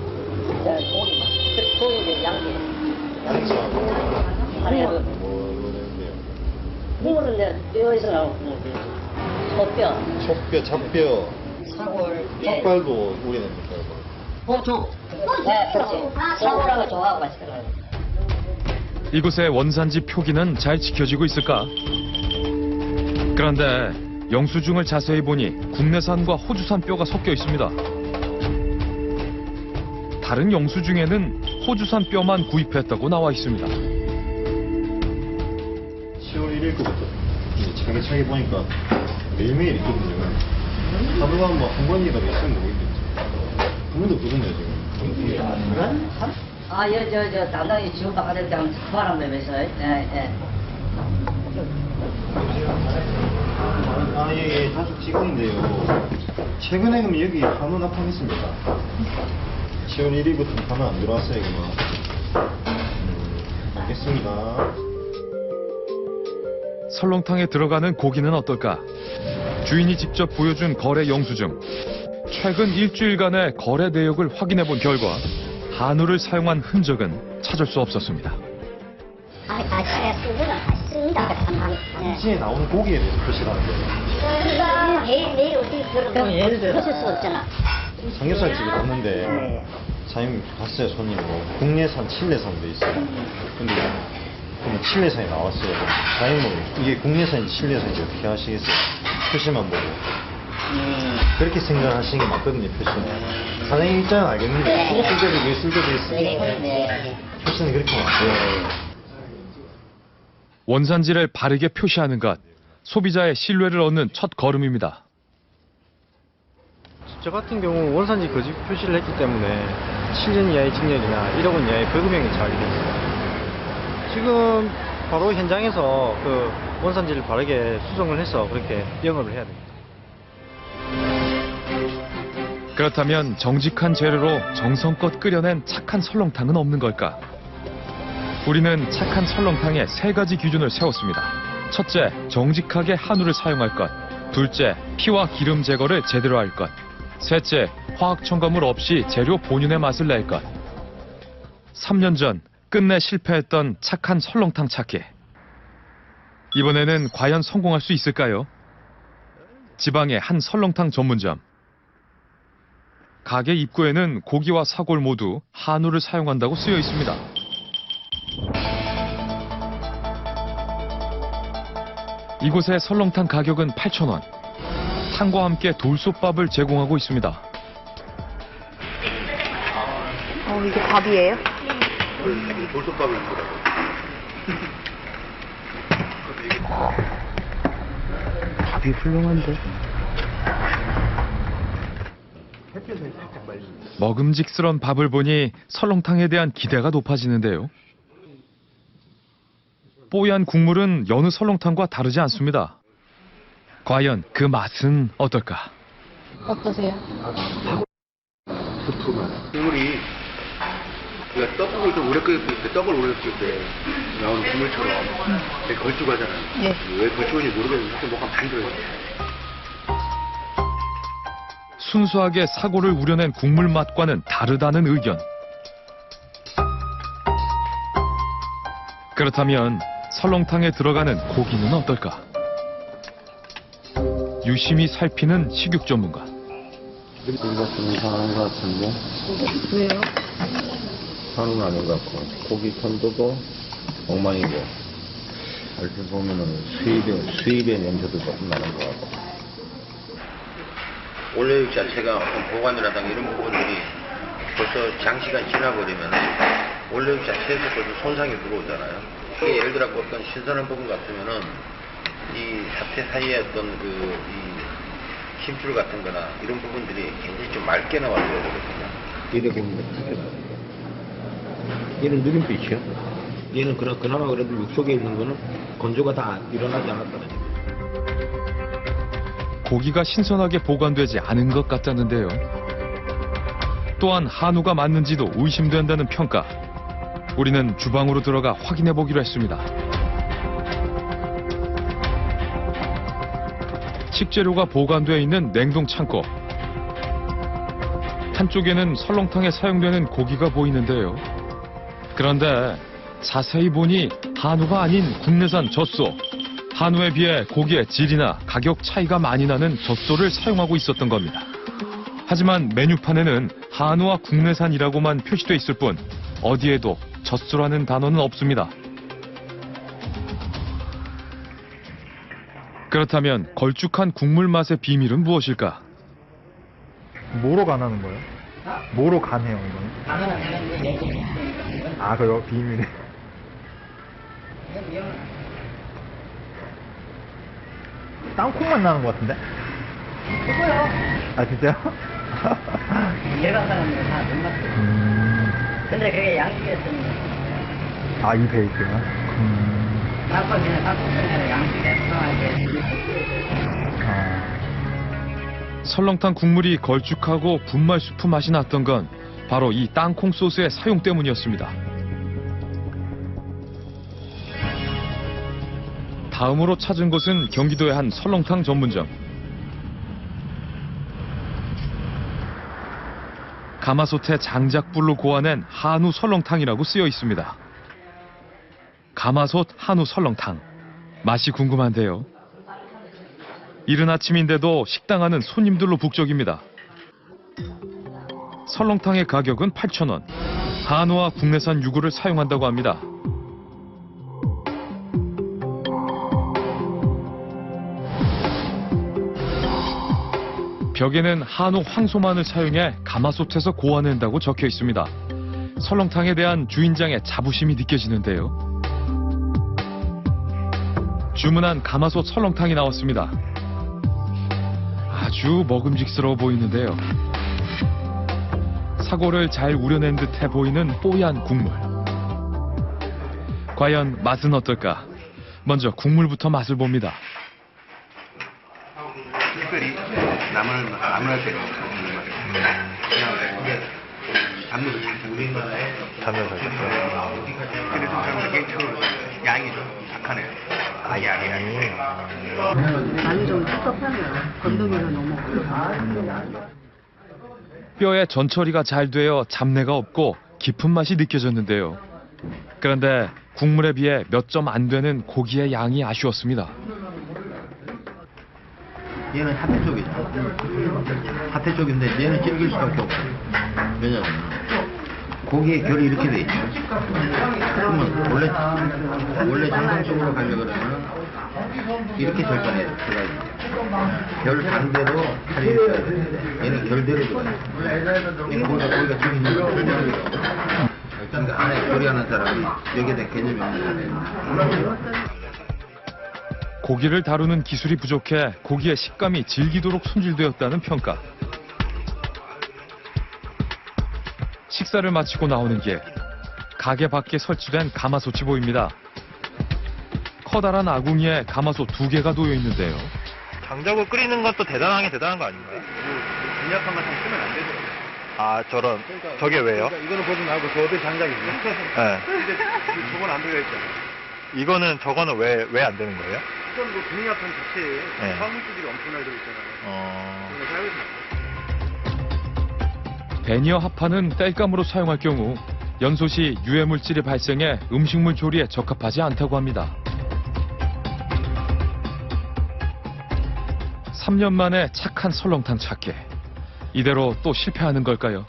고기 이제 양념 아니면 국물은 이제 뼈에서 나오고 소뼈 속뼈, 잡뼈, 사골 닭발도 우려냅니까? 보조 네 그렇지 사골하고 좋아하고 맛있더라고요. 이곳의 원산지 표기는 잘 지켜지고 있을까? 그런데 영수증을 자세히 보니 국내산과 호주산 뼈가 섞여 있습니다. 다른 영수증에는 호주산 뼈만 구입했다고 나와 있습니다. 10월 1일 거부터 차근차근 보니까 매일매일 있거든요. 하루가 뭐 한 번이라도 있으면 모르겠지. 한 번도 없거든요, 지금. 아, 저 담당이 지원 바깥에 그냥 바람 내면서 예. 예, 다수 직원인데요. 최근에 그럼 여기 한우 납품했습니다. 10월 1일부터 한우 안 들어왔어요, 그만. 알겠습니다. 설렁탕에 들어가는 고기는 어떨까? 주인이 직접 보여준 거래 영수증. 최근 일주일간의 거래 내역을 확인해 본 결과 한우를 사용한 흔적은 찾을 수 없었습니다. 제가 쓴 거는 맞습니다. 사진에 나오는 고기에 대해서 표시를 하는 거예요. 매일 어떻게 그럼 예를 들어 그럴 수 없잖아. 삼겹살 집에 갔는데 사장님 봤어요, 손님 국내산, 칠레산도 있어요. 근데 그러면 칠레산이 나왔어요. 사장님은 이게 국내산인지 칠레산인지 어떻게 하시겠어요? 표시만 보고. 그렇게 생각하시는 게 맞거든요, 표시는. 사장님 입장은 알겠는데 쓸 때도 왜 쓸 때도 있어요. 표시는 그렇게 맞고요. 원산지를 바르게 표시하는 것, 소비자의 신뢰를 얻는 첫 걸음입니다. 저 같은 경우 원산지 거짓 표시를 했기 때문에 7년 이하의 징역이나 1억 원 이하의 벌금형이 처하게 됐어요. 지금 바로 현장에서 그 원산지를 바르게 수정을 해서 그렇게 영업을 해야 됩니다. 그렇다면 정직한 재료로 정성껏 끓여낸 착한 설렁탕은 없는 걸까? 우리는 착한 설렁탕에 3가지 기준을 세웠습니다. 첫째, 정직하게 한우를 사용할 것. 둘째, 피와 기름 제거를 제대로 할 것. 셋째, 화학 첨가물 없이 재료 본연의 맛을 낼 것. 3년 전 끝내 실패했던 착한 설렁탕 찾기. 이번에는 과연 성공할 수 있을까요? 지방의 한 설렁탕 전문점. 가게 입구에는 고기와 사골 모두 한우를 사용한다고 쓰여 있습니다. 이곳의 설렁탕 가격은 8,000원. 탕과 함께 돌솥밥을 제공하고 있습니다. 이게 밥이에요? 돌솥밥을 주더라고요. 밥이 훌륭한데. 먹음직스런 밥을 보니 설렁탕에 대한 기대가 높아지는데요. 뽀얀 국물은 여느 설렁탕과 다르지 않습니다. 과연 그 맛은 어떨까? 어떠세요? 국물이 우리가 떡국을 좀 오래 끓일 때 떡을 오래 끓일 때 나오는 국물처럼 되게 걸쭉하잖아요. 예. 왜 걸쭉한지 모르겠는데 자꾸 뭐가 많이 들어요. 순수하게 사골을 우려낸 국물 맛과는 다르다는 의견. 그렇다면 설렁탕에 들어가는 고기는 어떨까? 유심히 살피는 식육 전문가. 고기가 좀 이상한 것 같은데? 왜요? 한우는 아닌 것 같고 고기 편도도 엉망이고 이렇게 보면은 수입의 냄새도 조금 나는 것 같고. 원래 자체가 어떤 보관이라든가 이런 부분들이 벌써 장시간 지나버리면 원래 자체에서 벌써 손상이 들어오잖아요. 이게 예를 들어 어떤 신선한 부분 같으면은 이 사태 사이에 어떤 이 힘줄 같은 거나 이런 부분들이 굉장히 좀 맑게 나와줘야 되거든요. 이래 보면 얘는 누린빛이야. 얘는 그나마 그래도 육속에 있는 거는 건조가 다 일어나지 않았다는 얘기. 고기가 신선하게 보관되지 않은 것 같다는데요. 또한 한우가 맞는지도 의심된다는 평가. 우리는 주방으로 들어가 확인해 보기로 했습니다. 식재료가 보관되어 있는 냉동 창고. 한쪽에는 설렁탕에 사용되는 고기가 보이는데요. 그런데 자세히 보니 한우가 아닌 국내산 젖소. 한우에 비해 고기의 질이나 가격 차이가 많이 나는 젖소를 사용하고 있었던 겁니다. 하지만 메뉴판에는 한우와 국내산이라고만 표시돼 있을 뿐 어디에도 젖소라는 단어는 없습니다. 그렇다면 걸쭉한 국물 맛의 비밀은 무엇일까? 뭐로 간하는 거예요? 뭐로 간해요, 이거는? 아, 그거 비밀이. 땅콩맛 나는 것 같은데? 그거요. 아, 진짜요? 일반 사람들은 다 못 맞죠. 근데 그게 양식이었으니. 아, 이 베이스가? 땅콩이나 땅콩이나 양식에 수상하게. 설렁탕 국물이 걸쭉하고 분말 수프 맛이 났던 건 바로 이 땅콩 소스의 사용 때문이었습니다. 다음으로 찾은 곳은 경기도의 한 설렁탕 전문점. 가마솥에 장작불로 고아낸 한우 설렁탕이라고 쓰여 있습니다. 가마솥 한우 설렁탕. 맛이 궁금한데요. 이른 아침인데도 식당 안은 손님들로 북적입니다. 설렁탕의 가격은 8,000원. 한우와 국내산 유구를 사용한다고 합니다. 벽에는 한우 황소만을 사용해 가마솥에서 고아낸다고 적혀 있습니다. 설렁탕에 대한 주인장의 자부심이 느껴지는데요. 주문한 가마솥 설렁탕이 나왔습니다. 아주 먹음직스러워 보이는데요. 사골을 잘 우려낸 듯해 보이는 뽀얀 국물. 과연 맛은 어떨까? 먼저 국물부터 맛을 봅니다. 특별히 나물할 때 그냥 단무를 잘 우리나라에 단무를 잘 줬어요. 그래서 사람들이 양이 좀 약하네요. 아, 양이. 많이 좀 텁텁하면 건더기로 넘어. 뼈의 전처리가 잘 되어 잡내가 없고 깊은 맛이 느껴졌는데요. 그런데 국물에 비해 몇 점 안 되는 고기의 양이 아쉬웠습니다. 얘는 하태 쪽이죠. 하태 쪽인데 얘는 질길 수밖에 없어. 왜냐면 고기의 결이 이렇게 돼 있죠. 그러면 원래 정상적으로 가려고 그러면 이렇게 절단해야 돼. 결 반대로 살이 있어야 되는데 얘는 결대로 들어가요. 고기가 지금 있는 거 결대로 들어가요. 그러니까 안에 조리하는 사람이 여기에 대한 개념이 없는 거예요. 고기를 다루는 기술이 부족해 고기의 식감이 질기도록 손질되었다는 평가. 식사를 마치고 나오는 길, 가게 밖에 설치된 가마솥이 보입니다. 커다란 아궁이에 가마솥 2개가 놓여 있는데요. 장작을 끓이는 것도 대단한 거 아닌가요? 진약한 맛 쓰면 안 되죠. 아, 저런. 저게 왜요? 그러니까 이거는 보지 말고 저도 장작이죠. 네. 근데 저건 안 들어있잖아요. 저거는 왜 안 되는 거예요? 이건 뭐 공약품 자체에 네. 화물질이 엄청나게 들어있잖아요. 베니어 합판은 땔감으로 사용할 경우 연솥이 유해물질이 발생해 음식물 조리에 적합하지 않다고 합니다. 3년 만에 착한 설렁탕 찾기. 이대로 또 실패하는 걸까요?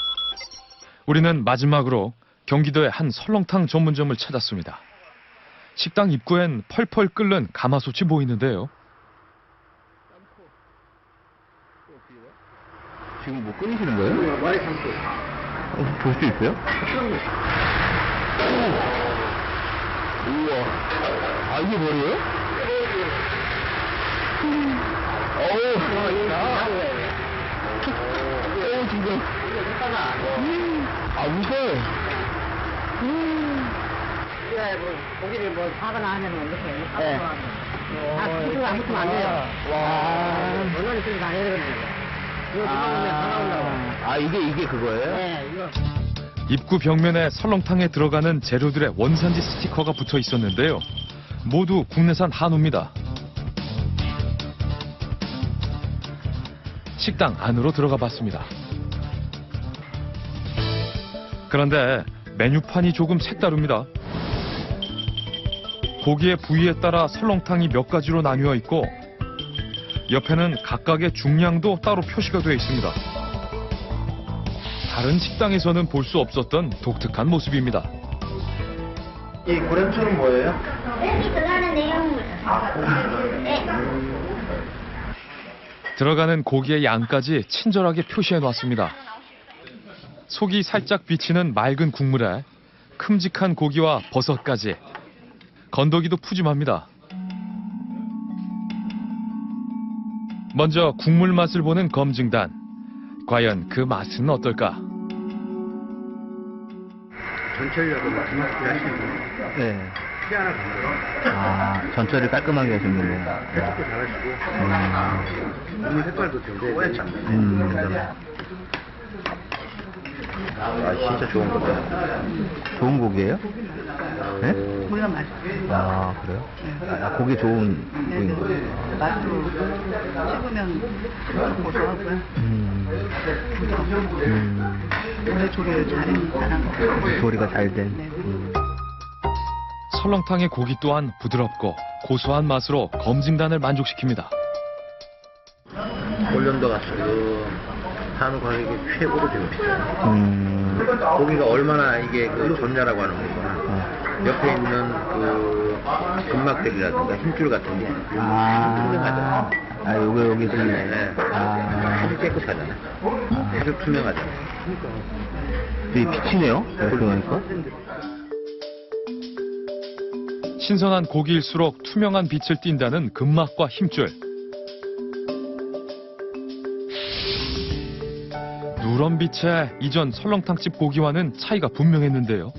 우리는 마지막으로 경기도의 한 설렁탕 전문점을 찾았습니다. 식당 입구엔 펄펄 끓는 가마솥이 보이는데요. 지금 뭐 끓이시는 거예요? 와이 참깨. 볼 수 있어요? 우와. 아, 이게 뭐예요? 어우, 진짜. 아, 무서워. 고기를 뭐 사거나 하면 어떻게 해요? 고기가 안 붙으면 안 돼요. 와. 얼마나 있으니까 안 해야 되거든요. 이거 들어가면 다 나온다고. 아, 이게 그거예요? 네, 이거. 입구 벽면에 설렁탕에 들어가는 재료들의 원산지 스티커가 붙어 있었는데요. 모두 국내산 한우입니다. 식당 안으로 들어가 봤습니다. 그런데 메뉴판이 조금 색다릅니다. 고기의 부위에 따라 설렁탕이 몇 가지로 나뉘어 있고 옆에는 각각의 중량도 따로 표시가 되어 있습니다. 다른 식당에서는 볼 수 없었던 독특한 모습입니다. 이 고랭초는 뭐예요? 여기 들어가는 내용물. 네. 들어가는 고기의 양까지 친절하게 표시해 놨습니다. 속이 살짝 비치는 맑은 국물에 큼직한 고기와 버섯까지 건더기도 푸짐합니다. 먼저 국물 맛을 보는 검증단. 과연 그 맛은 어떨까? 전철이라도 마지막에 하시는 분. 네. 피 하나 건드려. 아, 전철을 깔끔하게 하셨는데. 해석도 잘하시고. 국물 색깔도 되게 뽀얗잖아요. 아, 진짜 좋은 거다. 좋은 고기예요? 네? 고기가 맛있어요. 아, 그래요? 아, 고기 좋은 고기인 거예요? 맛도 씹으면 고소하고요. 오래 조리를 잘한 것 같아요. 조리가 잘 된. 설렁탕의 고기 또한 부드럽고 고소한 맛으로 검증단을 만족시킵니다. 올연도가 지금 한우 가격이 최고로 지금 비싸요. 고기가 얼마나 이게 그 좋냐라고 하는 거구나. 옆에 있는 그 근막대기라든가 힘줄 같은 게 투명하잖아. 아, 여기 좀. 네. 아주 깨끗하잖아. 아주 투명하잖아. 되게 비치네요? 이렇게 보니까. 신선한 고기일수록 투명한 빛을 띈다는 근막과 힘줄. 누런 빛에 이전 설렁탕집 고기와는 차이가 분명했는데요.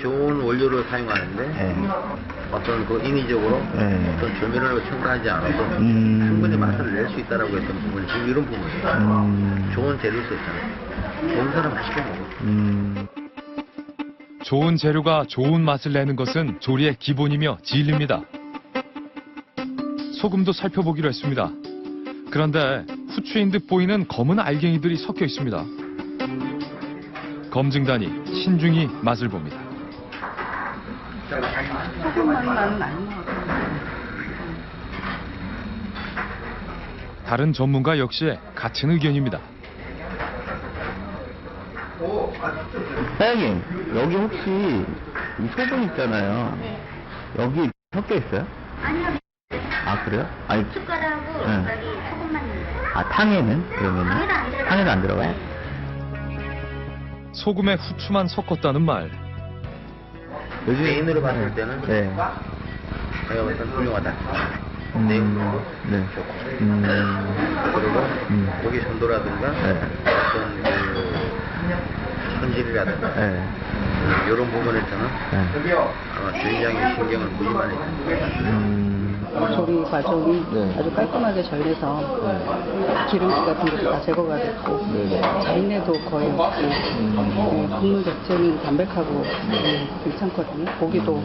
좋은 원료를 사용하는데 어떤 그 인위적으로 어떤 조미료를 첨가하지 않아도 충분히 맛을 낼 수 있다라고 했던 부분이 지금 이런 부분이에요. 좋은 재료 썼잖아요. 좋은 사람 맛있게 먹어. 좋은 재료가 좋은 맛을 내는 것은 조리의 기본이며 진리입니다. 소금도 살펴보기로 했습니다. 그런데 후추인 듯 보이는 검은 알갱이들이 섞여 있습니다. 검증단이 신중히 맛을 봅니다. 소금만 나는 안 먹어요. 다른 전문가 역시 같은 의견입니다. 사장님, 여기 혹시 이 소금 있잖아요. 여기 섞여 있어요? 아니요. 아, 그래요? 아니, 숟가락하고 여기 소금만 넣어요. 아, 탕에는? 그러면은? 탕에는 안 들어가요? 소금에 후추만 섞었다는 말. 요즘 메인으로 봤을 때는 네. 제가 봤을 때 훌륭하다. 네. 그리고 고기 전도라든가 어떤 그 손질이라든가 이런 부분에서는 아마 주인장의 신경을 무지 많이 조리 과정이 아주 깔끔하게 전해서 기름기 같은 것도 다 제거가 됐고 잡내도 거의 없고 국물 자체는 담백하고 괜찮거든요. 고기도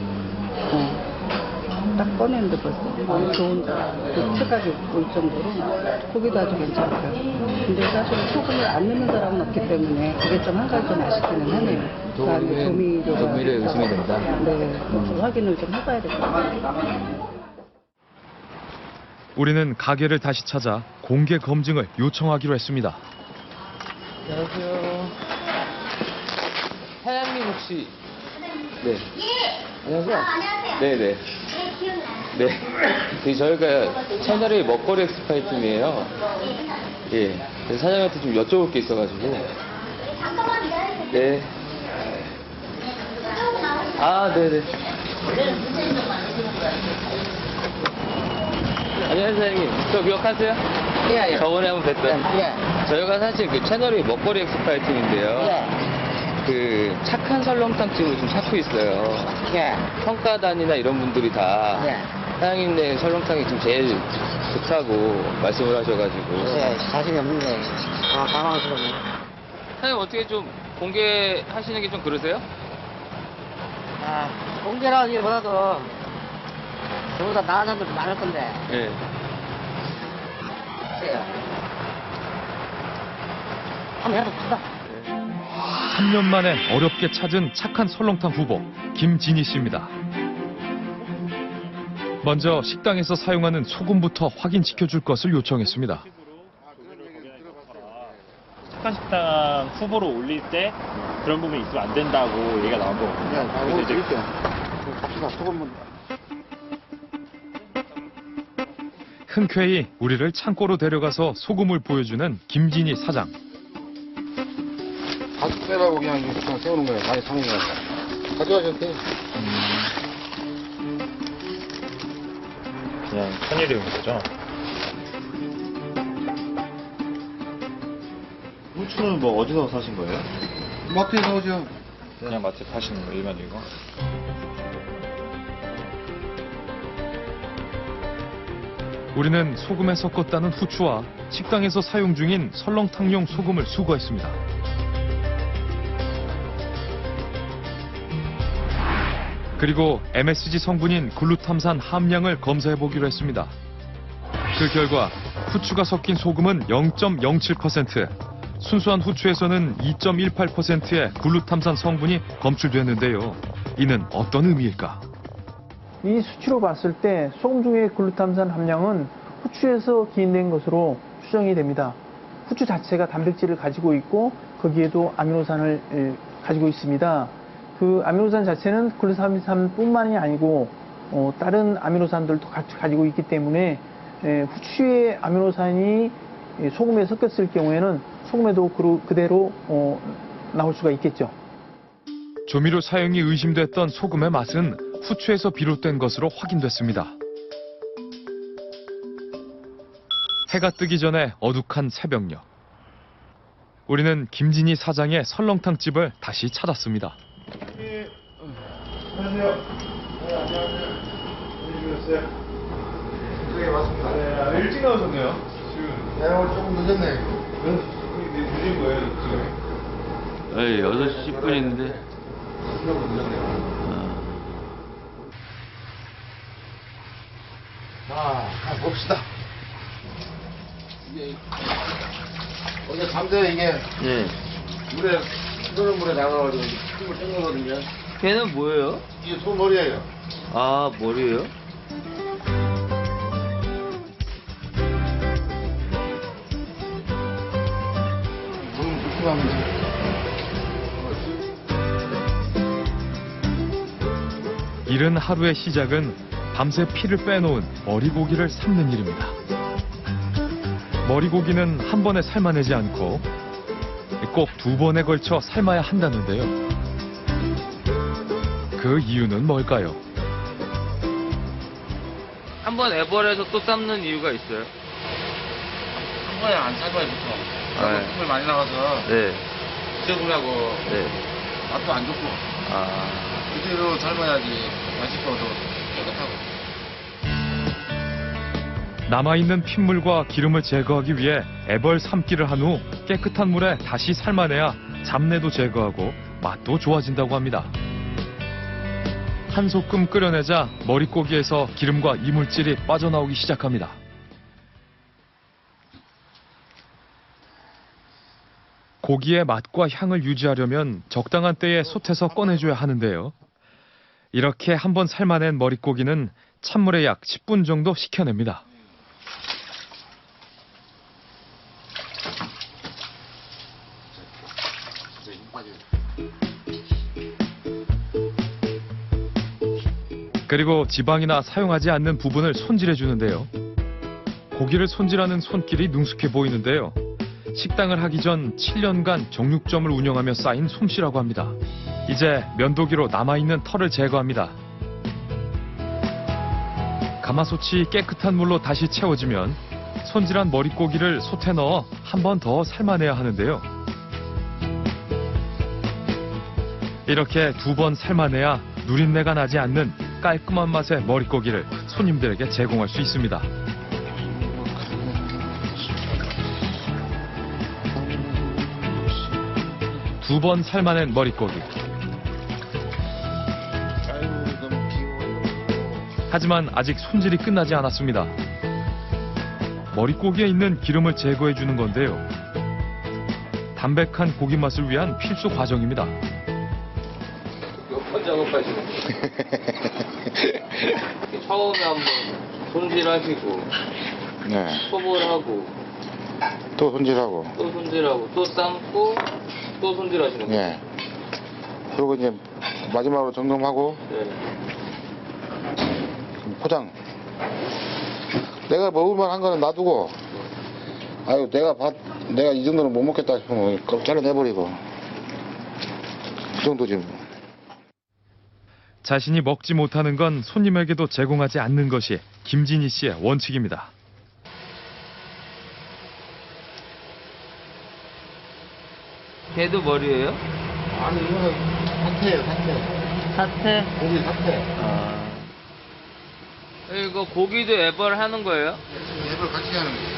딱 꺼내는데 벌써 너무 좋은 그 체각이 올 정도로 고기도 아주 괜찮고요. 근데 사실 소금을 안 넣는 사람은 없기 때문에 그게 좀 한 가지 좀 아쉽기는 하네요. 그 안에 조미료에 의심이 된다. 네, 확인을 좀 해봐야 될 것 같아요. 우리는 가게를 다시 찾아 공개 검증을 요청하기로 했습니다. 안녕하세요. 사장님 혹시 네. 안녕하세요. 안녕하세요. 네네. 네, 기억나요. 네. 저희가 채널이 먹거리 엑스파이팀이에요. 예. 그래서 사장님한테 좀 여쭤볼 게 있어가지고. 잠깐만 기다려주세요. 네. 아, 네네. 안녕하세요, 사장님. 저 기억하세요? 예. 저번에 한번 뵀던. 예. 저희가 사실 그 채널이 먹거리 엑스파이팀인데요. 예. 그 착한 설렁탕집을 좀 찾고 있어요. 예. 평가단이나 이런 분들이 다 예. 사장님네 설렁탕이 좀 제일 좋다고 말씀을 하셔가지고. 예, 자신이 없는데 당황스럽네. 사장님 어떻게 좀 공개하시는 게 좀 그러세요? 아, 공개라기보다도 저보다 나은 사람들 많을 건데. 예. 한번 해봅시다. 3년 만에 어렵게 찾은 착한 설렁탕 후보 김진희 씨입니다. 먼저 식당에서 사용하는 소금부터 확인시켜줄 것을 요청했습니다. 착한 식당 후보로 올릴 때 그런 부분이 있으면 안 된다고 얘기가 나온 거거든요. 그래서 이제 갑시다. 소금만. 흔쾌히 우리를 창고로 데려가서 소금을 보여주는 김진희 사장. 가죽 빼라고 그냥 세우는 거예요. 많이 사는 거예요. 가져가셔도 돼. 그냥 천일이온 거죠. 후추는 뭐 어디서 사신 거예요? 마트에서 오죠. 그냥 마트에 파시는 거 일반이고. 우리는 소금에 섞었다는 후추와 식당에서 사용 중인 설렁탕용 소금을 수거했습니다. 그리고 MSG 성분인 글루탐산 함량을 검사해보기로 했습니다. 그 결과 후추가 섞인 소금은 0.07%, 순수한 후추에서는 2.18%의 글루탐산 성분이 검출됐는데요. 이는 어떤 의미일까? 이 수치로 봤을 때 소금 중의 글루탐산 함량은 후추에서 기인된 것으로 추정이 됩니다. 후추 자체가 단백질을 가지고 있고 거기에도 아미노산을 가지고 있습니다. 그 아미노산 자체는 글루타민산뿐만이 아니고 다른 아미노산들도 가지고 있기 때문에 후추의 아미노산이 소금에 섞였을 경우에는 소금에도 그대로 나올 수가 있겠죠. 조미료 사용이 의심됐던 소금의 맛은 후추에서 비롯된 것으로 확인됐습니다. 해가 뜨기 전에 어둑한 새벽녘. 우리는 김진희 사장의 설렁탕 집을 다시 찾았습니다. 안녕하세요. 네, 안녕하세요. 안녕하세요. 네, 맞습니다. 네, 일찍 나오셨네요. 지금. 네, 오늘 조금 늦었네요. 늦은 거예요, 지금? 네, 8시 10분인데. 조금 늦었네요. 자, 봅시다. 이게 어제 밤새 이게 네. 물에 흐르는 물에 나가가지고 흙을 뗀 거거든요. 걔는 뭐예요? 이게 소머리예요. 아, 머리예요? 너무 조심합니다. 이른 하루의 시작은 밤새 피를 빼놓은 머리고기를 삶는 일입니다. 머리고기는 한 번에 삶아내지 않고 꼭 2번에 걸쳐 삶아야 한다는데요. 그 이유는 뭘까요? 한 번 애벌해서 또 삶는 이유가 있어요? 한 번에 안 삶아요, 보통. 네. 국물 많이 나가서 네. 지저분하고 네. 맛도 안 좋고 아. 그대로 삶아야지 맛있고 더 깨끗하고. 남아있는 핏물과 기름을 제거하기 위해 애벌 삶기를 한 후 깨끗한 물에 다시 삶아내야 잡내도 제거하고 맛도 좋아진다고 합니다. 한 소끔 끓여내자 머릿고기에서 기름과 이물질이 빠져나오기 시작합니다. 고기의 맛과 향을 유지하려면 적당한 때에 솥에서 꺼내줘야 하는데요. 이렇게 한번 삶아낸 머릿고기는 찬물에 약 10분 정도 식혀냅니다. 그리고 지방이나 사용하지 않는 부분을 손질해 주는데요. 고기를 손질하는 손길이 능숙해 보이는데요. 식당을 하기 전 7년간 정육점을 운영하며 쌓인 솜씨라고 합니다. 이제 면도기로 남아있는 털을 제거합니다. 가마솥이 깨끗한 물로 다시 채워지면 손질한 머릿고기를 솥에 넣어 한 번 더 삶아내야 하는데요. 이렇게 2번 삶아내야 누린내가 나지 않는 깔끔한 맛의 머릿고기를 손님들에게 제공할 수 있습니다. 두 번 삶아낸 머릿고기. 하지만 아직 손질이 끝나지 않았습니다. 머릿고기에 있는 기름을 제거해 주는 건데요. 담백한 고기 맛을 위한 필수 과정입니다. 몇 번 작업하시는 처음에 한번 손질하시고, 네. 초벌하고, 또 손질하고. 또 손질하고, 또 삶고, 또 손질하시는 거예요. 예. 그리고 이제 마지막으로 점검하고 네. 포장. 내가 먹을만 한 거는 놔두고, 아유, 내가 이 정도는 못 먹겠다 싶으면 잘라내버리고. 그 정도지. 자신이 먹지 못하는 건 손님에게도 제공하지 않는 것이 김진희 씨의 원칙입니다. 걔도 머리예요? 아니, 이거는 사태예요, 사태. 사태? 고기 사태. 이거 고기도 애벌 하는 거예요? 앱을 같이 하는 거예요.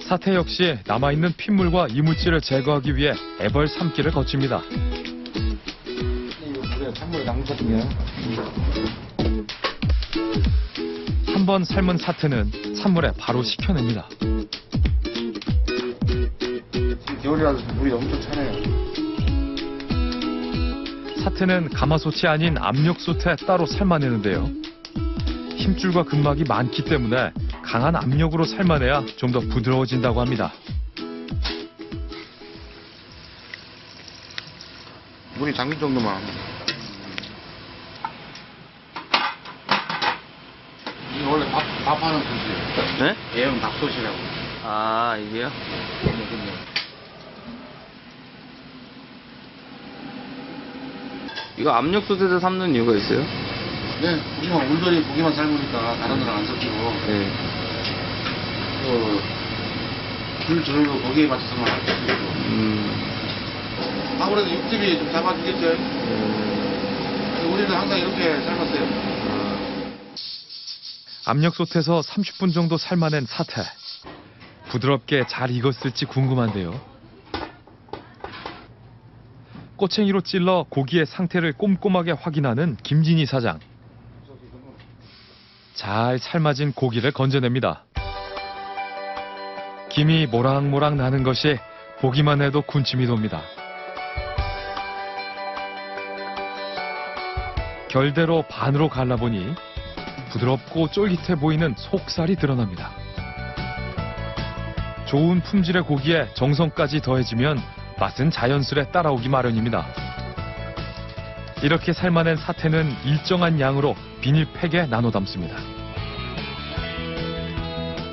사태 역시 남아있는 핏물과 이물질을 제거하기 위해 애벌 삶기를 거칩니다. 이거 물에 찬물에 담그거든요. 한번 삶은 사태는 찬물에 바로 식혀냅니다. 겨울이라서 물이 엄청 차네요. 사태는 가마솥이 아닌 압력솥에 따로 삶아내는데요. 힘줄과 근막이 많기 때문에 강한 압력으로 삶아내야 좀 더 부드러워진다고 합니다. 물이 잠길 정도만. 이거 원래 밥하는 솥이에요. 네? 얘는 밥솥이라고. 아, 이게요? 이거 압력솥에서 삶는 이유가 있어요? 네, 우리만 울더니 고기만 삶으니까 다른 거랑 안 섞이고. 네. 불 저절로 거기에 맞춰서만 할 수도 있고. 아무래도 육즙이 좀 잡아주겠죠. 우리는 항상 이렇게 삶았어요. 압력솥에서 30분 정도 삶아낸 사태. 부드럽게 잘 익었을지 궁금한데요. 꼬챙이로 찔러 고기의 상태를 꼼꼼하게 확인하는 김진희 사장. 잘 삶아진 고기를 건져냅니다. 김이 모락모락 나는 것이 보기만 해도 군침이 돕니다. 결대로 반으로 갈라보니 부드럽고 쫄깃해 보이는 속살이 드러납니다. 좋은 품질의 고기에 정성까지 더해지면 맛은 자연스레 따라오기 마련입니다. 이렇게 삶아낸 사태는 일정한 양으로 비닐팩에 나눠 담습니다.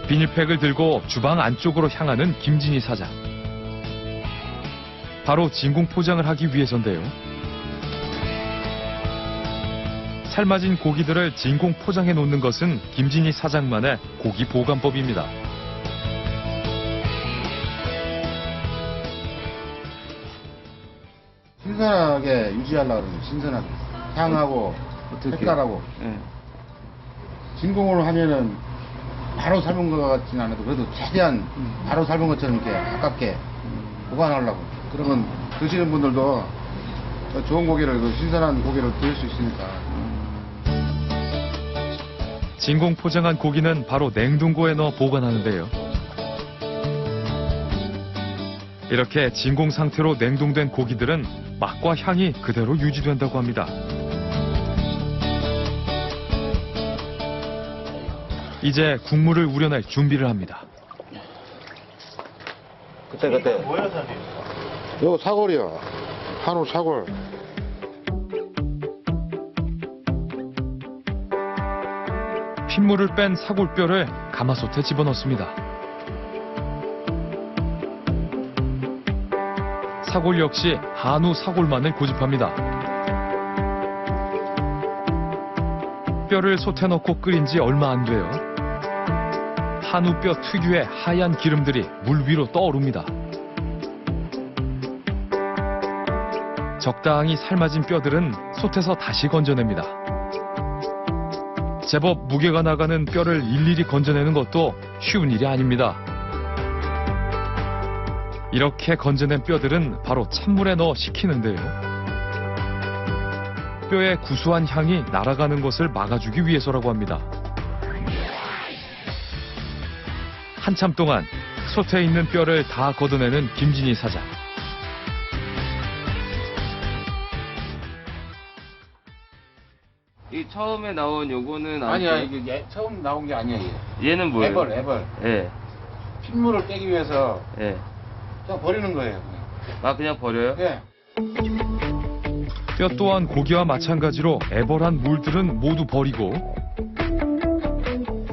비닐팩을 들고 주방 안쪽으로 향하는 김진희 사장. 바로 진공 포장을 하기 위해서인데요. 삶아진 고기들을 진공 포장해 놓는 것은 김진희 사장만의 고기 보관법입니다. 신선하게 유지하려고 그러면 신선하게. 향하고, 색깔하고. 진공으로 하면은 바로 삶은 것 같지는 않아도 그래도 최대한 바로 삶은 것처럼 이렇게 가깝게 보관하려고. 그러면 드시는 분들도 좋은 고기를, 신선한 고기를 드실 수 있으니까. 진공 포장한 고기는 바로 냉동고에 넣어 보관하는데요. 이렇게 진공 상태로 냉동된 고기들은 맛과 향이 그대로 유지된다고 합니다. 이제 국물을 우려낼 준비를 합니다. 그때. 뭐예요, 사장님? 이거 사골이야. 한우 사골. 핏물을 뺀 사골뼈를 가마솥에 집어넣습니다. 사골 역시 한우 사골만을 고집합니다. 뼈를 솥에 넣고 끓인 지 얼마 안 돼요. 한우뼈 특유의 하얀 기름들이 물 위로 떠오릅니다. 적당히 삶아진 뼈들은 솥에서 다시 건져냅니다. 제법 무게가 나가는 뼈를 일일이 건져내는 것도 쉬운 일이 아닙니다. 이렇게 건져낸 뼈들은 바로 찬물에 넣어 식히는데요. 뼈의 구수한 향이 날아가는 것을 막아주기 위해서라고 합니다. 한참 동안 솥에 있는 뼈를 다 걷어내는 김진희 사장. 이 처음에 나온 요거는 아니야, 이게 처음 나온 게 아니야, 얘. 얘는 뭐예요? 애벌. 예. 핏물을 떼기 위해서 예. 그냥 버리는 거예요. 아, 그냥 버려요? 예. 뼈 또한 고기와 마찬가지로 애벌한 물들은 모두 버리고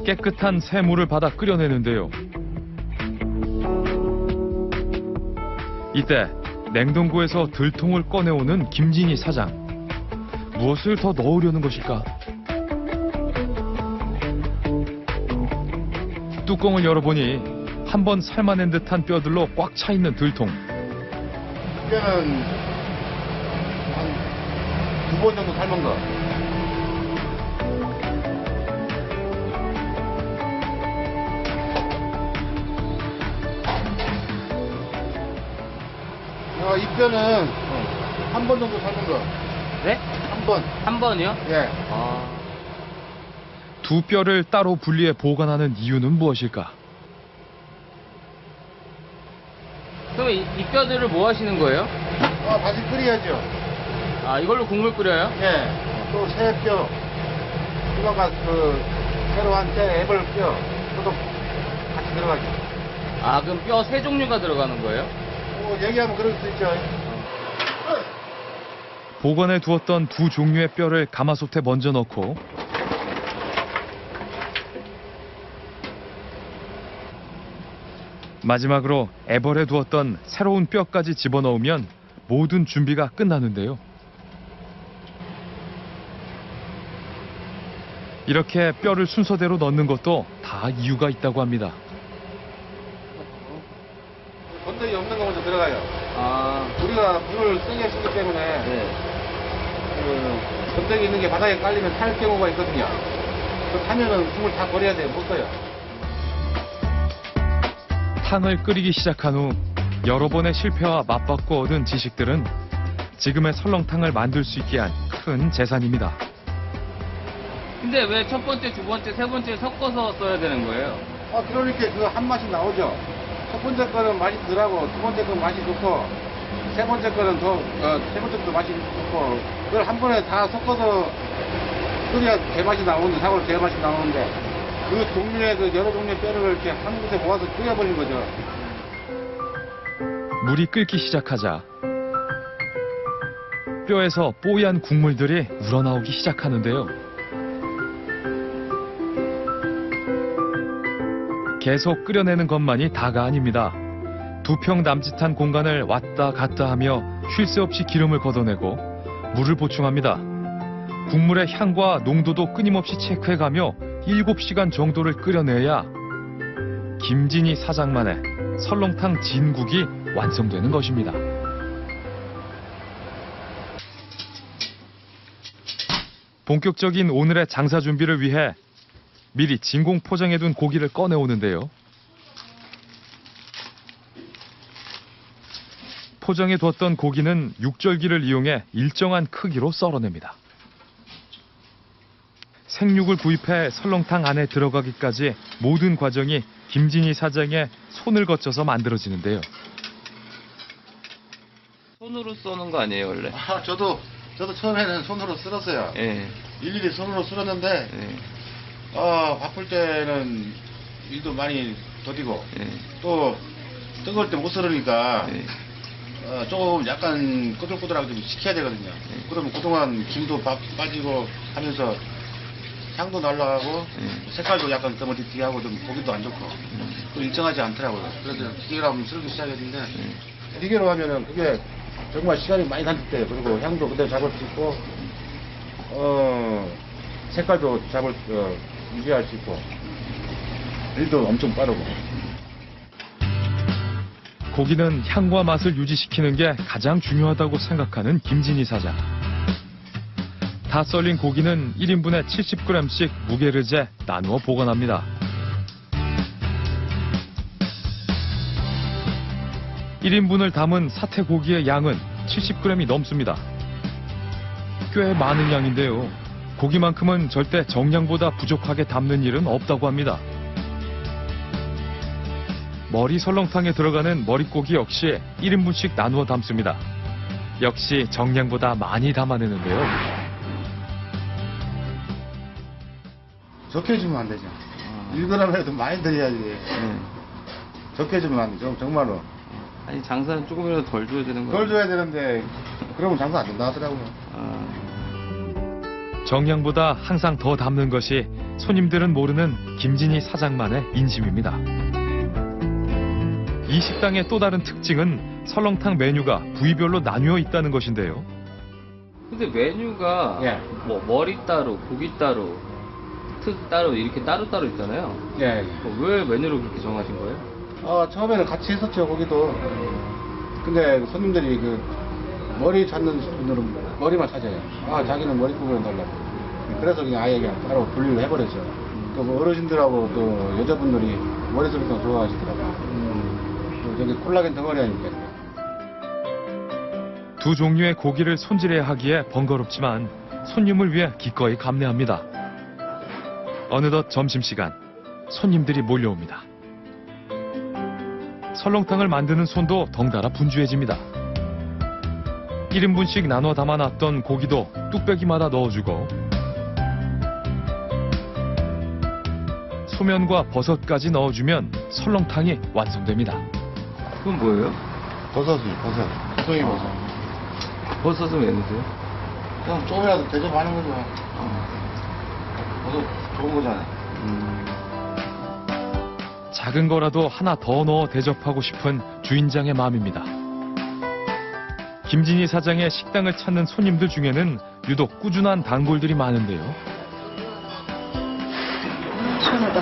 깨끗한 새물을 받아 끓여내는데요. 이때 냉동고에서 들통을 꺼내오는 김진희 사장. 무엇을 더 넣으려는 것일까? 뚜껑을 열어보니 한 번 삶아낸 듯한 뼈들로 꽉 차 있는 들통. 뼈는 한 2번 정도 삶은 거. 이 뼈는 한 번 정도 삶은 거. 네? 한 번. 한 번이요? 예. 두 뼈를 따로 분리해 보관하는 이유는 무엇일까? 그럼 이 뼈들을 뭐 하시는 거예요? 다시 끓여야죠. 아, 이걸로 국물 끓여요? 예. 또 새 뼈. 이거가 새로 한 새 애벌 뼈. 그것도 같이 들어가죠. 아, 그럼 뼈 세 종류가 들어가는 거예요? 얘기하면 그럴 수 있죠. 보관해 두었던 두 종류의 뼈를 가마솥에 먼저 넣고 마지막으로 애벌해 두었던 새로운 뼈까지 집어넣으면 모든 준비가 끝나는데요. 이렇게 뼈를 순서대로 넣는 것도 다 이유가 있다고 합니다. 건더기 없는 거 먼저 들어가요. 우리가 불을 세게 쓰기 때문에 건더기 있는 게 바닥에 깔리면 탈 경우가 있거든요. 그 타면은 국물 다 버려야 돼요. 못 써요. 탕을 끓이기 시작한 후 여러 번의 실패와 맞받고 얻은 지식들은 지금의 설렁탕을 만들 수 있게 한 큰 재산입니다. 근데 왜 첫 번째, 두 번째, 세 번째 섞어서 써야 되는 거예요? 그러니까 그 한 맛이 나오죠. 첫 번째 거는 맛이 덜하고 두 번째 거는 맛이 좋고 세 번째 거는 세 번째 것도 맛이 좋고 그걸 한 번에 다 섞어서 끓여야 개맛이 나오는데 사골 개맛이 나오는데 그 종류의 여러 종류의 뼈를 이렇게 한 곳에 모아서 끓여버린 거죠. 물이 끓기 시작하자 뼈에서 뽀얀 국물들이 우러나오기 시작하는데요. 계속 끓여내는 것만이 다가 아닙니다. 2평 남짓한 공간을 왔다 갔다 하며 쉴 새 없이 기름을 걷어내고 물을 보충합니다. 국물의 향과 농도도 끊임없이 체크해가며 7시간 정도를 끓여내야 김진희 사장만의 설렁탕 진국이 완성되는 것입니다. 본격적인 오늘의 장사 준비를 위해 미리 진공 포장해둔 고기를 꺼내오는데요. 포장해두었던 고기는 육절기를 이용해 일정한 크기로 썰어냅니다. 생육을 구입해 설렁탕 안에 들어가기까지 모든 과정이 김진희 사장의 손을 거쳐서 만들어지는데요. 손으로 써는 거 아니에요, 원래? 저도 처음에는 손으로 쓸었어요. 예. 일일이 손으로 쓸었는데 바쁠 때는 일도 많이 더디고 또 뜨거울 때 못 썰으니까 조금 약간 꼬들꼬들하게 좀 식혀야 되거든요. 그러면 그동안 김도 빠지고 하면서 향도 날라가고 색깔도 약간 더머리띠게 하고 좀 보기도 안 좋고 또 일정하지 않더라고요. 그래서 기계로 한번 쓸기 시작했는데 기계로 하면은 그게 정말 시간이 많이 단축돼요. 그리고 향도 그대로 잡을 수 있고 색깔도 유지할 수 있고 일도 엄청 빠르고. 고기는 향과 맛을 유지시키는 게 가장 중요하다고 생각하는 김진희 사장. 다 썰린 고기는 1인분에 70g씩 무게를 재 나누어 보관합니다. 1인분을 담은 사태고기의 양은 70g이 넘습니다. 꽤 많은 양인데요. 고기만큼은 절대 정량보다 부족하게 담는 일은 없다고 합니다. 머리 설렁탕에 들어가는 머릿고기 역시 1인분씩 나누어 담습니다. 역시 정량보다 많이 담아내는데요. 적게 주면 안 되죠. 1g이라도 많이 드려야지. 적게 주면 안 되죠, 정말로. 아니 장사는 조금이라도 덜 줘야 되는 거예요? 덜 줘야 되는데 그러면 장사 안 된다 하더라고요. 정량보다 항상 더 담는 것이 손님들은 모르는 김진희 사장만의 인심입니다. 이 식당의 또 다른 특징은 설렁탕 메뉴가 부위별로 나뉘어 있다는 것인데요. 근데 메뉴가 뭐 머리 따로, 고기 따로, 특 따로 이렇게 따로따로 있잖아요. 예. 왜 메뉴를 그렇게 정하신 거예요? 처음에는 같이 했었죠, 거기도. 근데 손님들이 그 머리 찾는 분들은 머리만 찾아요. 자기는 머리 부분을 달라고. 그래서 그냥 아예 그냥 따로 분리를 해버렸죠. 또 뭐 어르신들하고 또 여자분들이 머리 설렁탕 좋아하시더라고요. 또 저기 콜라겐 덩어리 아닙니까? 두 종류의 고기를 손질해야 하기에 번거롭지만 손님을 위해 기꺼이 감내합니다. 어느덧 점심시간, 손님들이 몰려옵니다. 설렁탕을 만드는 손도 덩달아 분주해집니다. 1인분씩 나눠 담아놨던 고기도 뚝배기마다 넣어주고 소면과 버섯까지 넣어주면 설렁탕이 완성됩니다. 그건 뭐예요? 버섯이, 버섯. 송이 버섯. 버섯은 왜 넣으세요? 그냥 조금이라도 대접하는 거죠. 버섯 좋은 거잖아요. 작은 거라도 하나 더 넣어 대접하고 싶은 주인장의 마음입니다. 김진희 사장의 식당을 찾는 손님들 중에는 유독 꾸준한 단골들이 많은데요. 시원하다.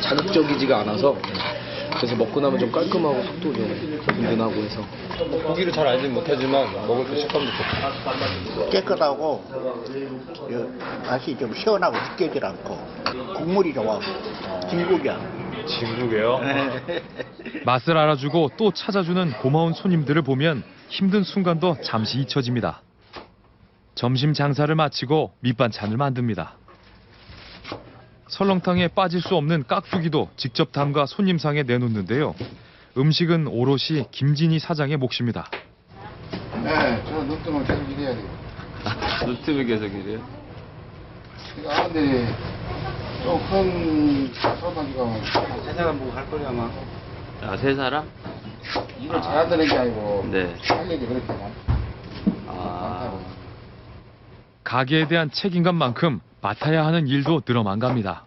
자극적이지가 않아서 그래서 먹고 나면 좀 깔끔하고 속도 좀 든든하고 해서 고기를 잘 알진 못하지만 먹을 때 식감도 좋고 깨끗하고 맛이 좀 시원하고 느껴지지 않고 국물이 좋아. 진국이야. 진국이에요? 맛을 알아주고 또 찾아주는 고마운 손님들을 보면 힘든 순간도 잠시 잊혀집니다. 점심 장사를 마치고 밑반찬을 만듭니다. 설렁탕에 빠질 수 없는 깍두기도 직접 담가 손님상에 내놓는데요. 음식은 오롯이 김진희 사장의 몫입니다. 네, 저 눈 뜨면 계속 일해야 돼요. 눈 뜨면 계속 일해요? 근데 좀큰 설렁탕이가 세 사람 보고 할 거냐 아마. 세 사람? 일을 잘한다는 게 아니고 네. 할 얘기 그렇게만. 가게에 대한 책임감만큼 맡아야 하는 일도 늘어만 갑니다.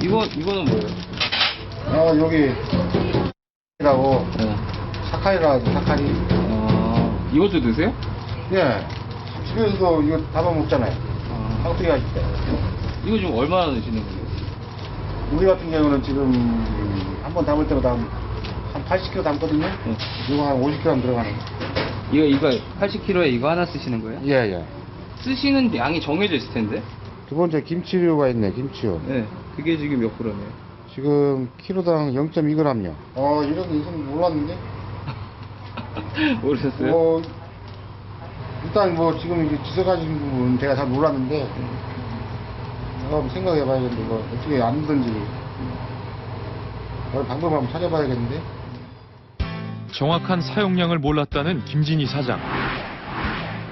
이거는 뭐예요? 여기 라고 사카리라고 하죠, 사카리. 이것도 드세요? 예. 집에서도 이거 담아 먹잖아요. 깍두기 하실 때. 이거 지금 얼마나 드시는 거예요? 우리 같은 경우는 지금 한 번 담을 때마다 한 80kg 담거든요. 이거 한 50kg 들어가는 거. 이거 80kg에 이거 하나 쓰시는 거예요? 예, 예. 쓰시는 양이 정해져 있을 텐데? 두 번째 김치류가 있네, 김치요. 네. 그게 지금 몇 g이에요? 지금 키로당 0.2g요. 이런 게 있으면 몰랐는데? 모르셨어요? 일단 지금 이게 지적하신 부분은 제가 잘 몰랐는데, 한번 생각해 봐야겠는데, 이거 어떻게 안 든지. 방법을 한번 찾아봐야겠는데? 정확한 사용량을 몰랐다는 김진희 사장.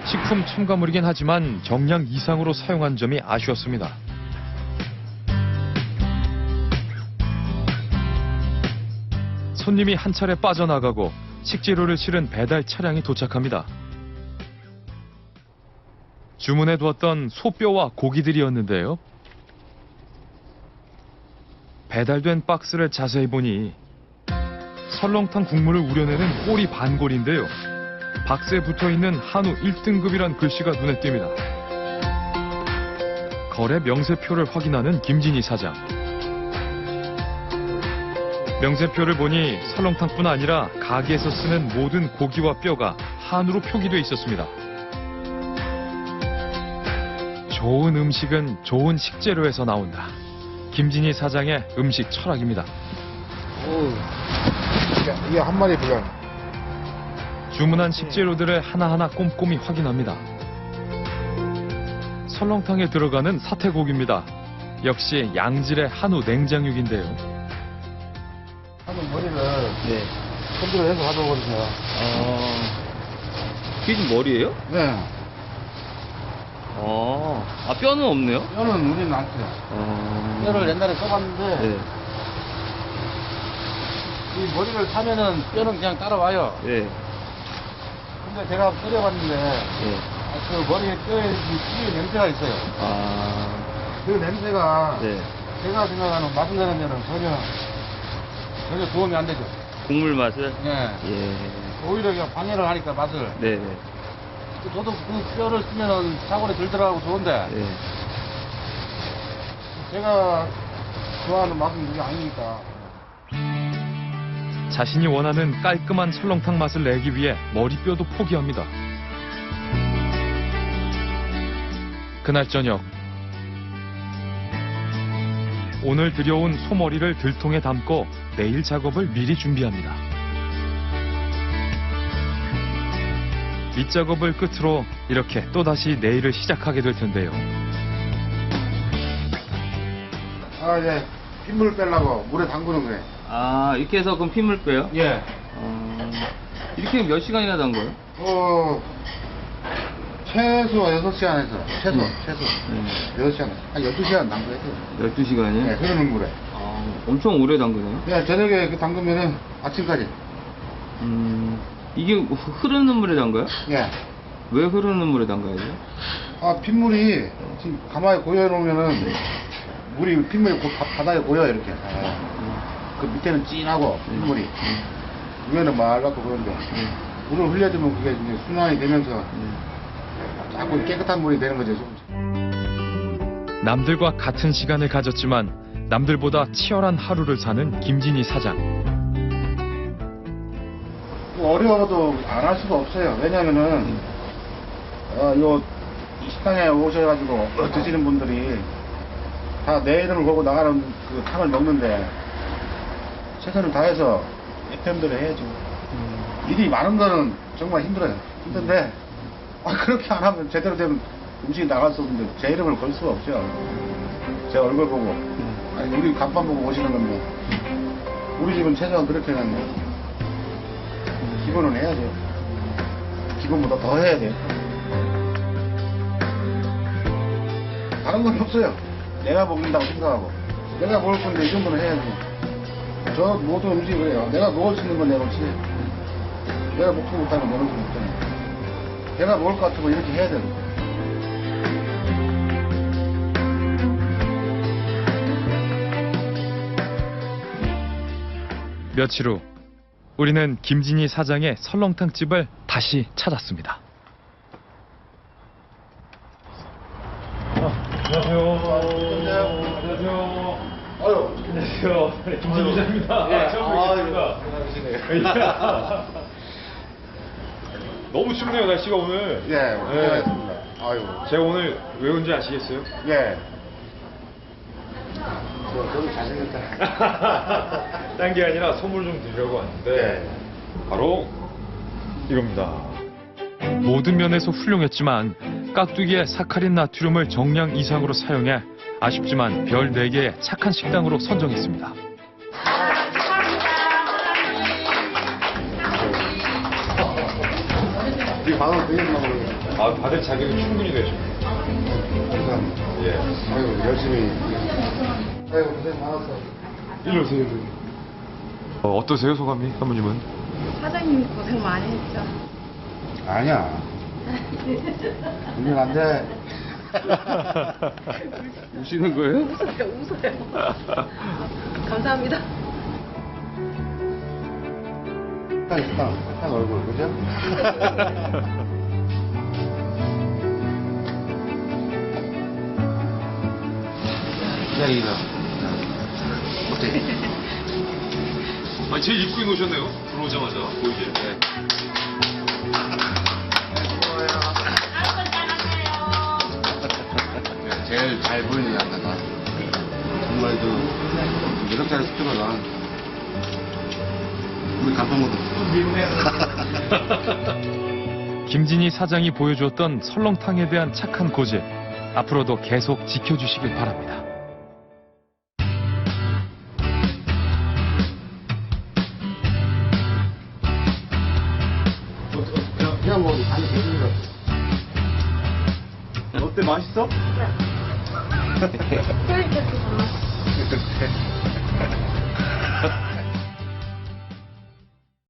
식품 첨가물이긴 하지만 정량 이상으로 사용한 점이 아쉬웠습니다. 손님이 한 차례 빠져나가고 식재료를 실은 배달 차량이 도착합니다. 주문해두었던 소뼈와 고기들이었는데요. 배달된 박스를 자세히 보니 설렁탕 국물을 우려내는 꼬리 반골인데요. 박스에 붙어있는 한우 1등급이란 글씨가 눈에 띕니다. 거래 명세표를 확인하는 김진희 사장. 명세표를 보니 설렁탕뿐 아니라 가게에서 쓰는 모든 고기와 뼈가 한우로 표기돼 있었습니다. 좋은 음식은 좋은 식재료에서 나온다. 김진희 사장의 음식 철학입니다. 이게 한 마리 분량. 주문한 식재료들을 하나하나 꼼꼼히 확인합니다. 설렁탕에 들어가는 사태고기입니다. 역시 양질의 한우 냉장육인데요. 한우 머리를 손질을 해서 가져오거든요. 이게 지금 머리예요? 네. 뼈는 없네요? 뼈는 우리는 안 써요. 뼈를 옛날에 써봤는데 네. 이 머리를 사면은 뼈는 그냥 따라와요. 네. 근데 제가 끓여봤는데 그 머리에 뼈에 이 냄새가 있어요. 그 냄새가 제가 생각하는 맛을 내는 데는 전혀 도움이 안 되죠. 국물 맛을? 네. 오히려 그냥 방해를 하니까 맛을. 네. 저도 그 뼈를 쓰면은 사골이 덜 들어가고 좋은데 제가 좋아하는 맛은 그게 아니니까. 자신이 원하는 깔끔한 설렁탕 맛을 내기 위해 머리뼈도 포기합니다. 그날 저녁, 오늘 들여온 소머리를 들통에 담고 내일 작업을 미리 준비합니다. 밑작업을 끝으로 이렇게 또다시 내일을 시작하게 될 텐데요. 이제 핏물 빼려고 물에 담그는 거예요. 이렇게 해서 그럼 핏물 빼요? 예. 이렇게 몇 시간이나 담궈요? 최소 6시간에서, 최소. 6시간. 한 12시간 담그야 돼요. 12시간이요? 네, 흐르는 물에. 엄청 오래 담그네요? 네, 저녁에 그 담그면은 아침까지. 이게 흐르는 물에 담가요? 예. 왜 흐르는 물에 담가야죠? 핏물이 지금 가만히 고여놓으면은 핏물이 바닥에 고여요, 이렇게. 그 밑에는 진하고, 핏물이. 위에는 맑고 그런데. 물을 흘려주면 그게 이제 순환이 되면서 자꾸 깨끗한 물이 되는 거죠, 조금씩. 남들과 같은 시간을 가졌지만 남들보다 치열한 하루를 사는 김진희 사장. 어려워도 안 할 수가 없어요. 왜냐면은, 요 식당에 오셔가지고 드시는 분들이 다 내 이름을 걸고 나가는 그 탕을 먹는데 최선을 다해서 애편들을 해야죠. 일이 많은 거는 정말 힘들어요. 힘든데, 그렇게 안 하면 제대로 된 음식이 나갈 수 없는데 제 이름을 걸 수가 없죠. 제 얼굴 보고. 아니, 우리 간판 보고 오시는 건데. 우리 집은 최소한 그렇게 하는 기본은 해야 돼요. 기본보다 더 해야 돼요. 다른 건 없어요. 내가 먹는다고 생각하고. 내가 먹을 건데 이 정도는 해야지. 저 모든 음식이 그래요. 내가 먹을 수 있는 건 내가 먹지. 내가 먹지 못하면 먹을 수 없잖아요. 내가 먹을 것 같으면 이렇게 해야 되는 거예요. 며칠 후 우리는 김진희 사장의 설렁탕 집을 다시 찾았습니다. 안녕하세요. 안녕하세요. 김진희 기자입니다. 처음 뵙겠습니다. 너무 춥네요, 날씨가 오늘. 고생하셨습니다. 제가 오늘 왜 온지 아시겠어요? 저도 잘생겼다. 딴 게 아니라 선물 좀 드리려고 왔는데 바로 이겁니다. 모든 면에서 훌륭했지만 깍두기에 사카린 나트륨을 정량 이상으로 사용해 아쉽지만 별 4개의 착한 식당으로 선정했습니다. 받을 자격이 충분히 되십니다. 감사합니다. 열심히. 고생 많았어. 일로 오세요. 어떠세요, 소감이, 사모님은? 사장님이 고생 많이 했죠. 아니야. 울면 안 돼. 우시는 거예요? 웃어요. 감사합니다. 딱 얼굴, 그죠? 이거. 어때? 제 입구에 놓으셨네요. 들어오자마자 보이게. 제일 잘 보이는 양가다. 정말 그 6살의 숙주가 우리 감성으로. 김진희 사장이 보여주었던 설렁탕에 대한 착한 고집, 앞으로도 계속 지켜주시길 바랍니다. 그냥 뭐 안에 계신 것 같아. 어때, 맛있어? 쫄깃쫄깃.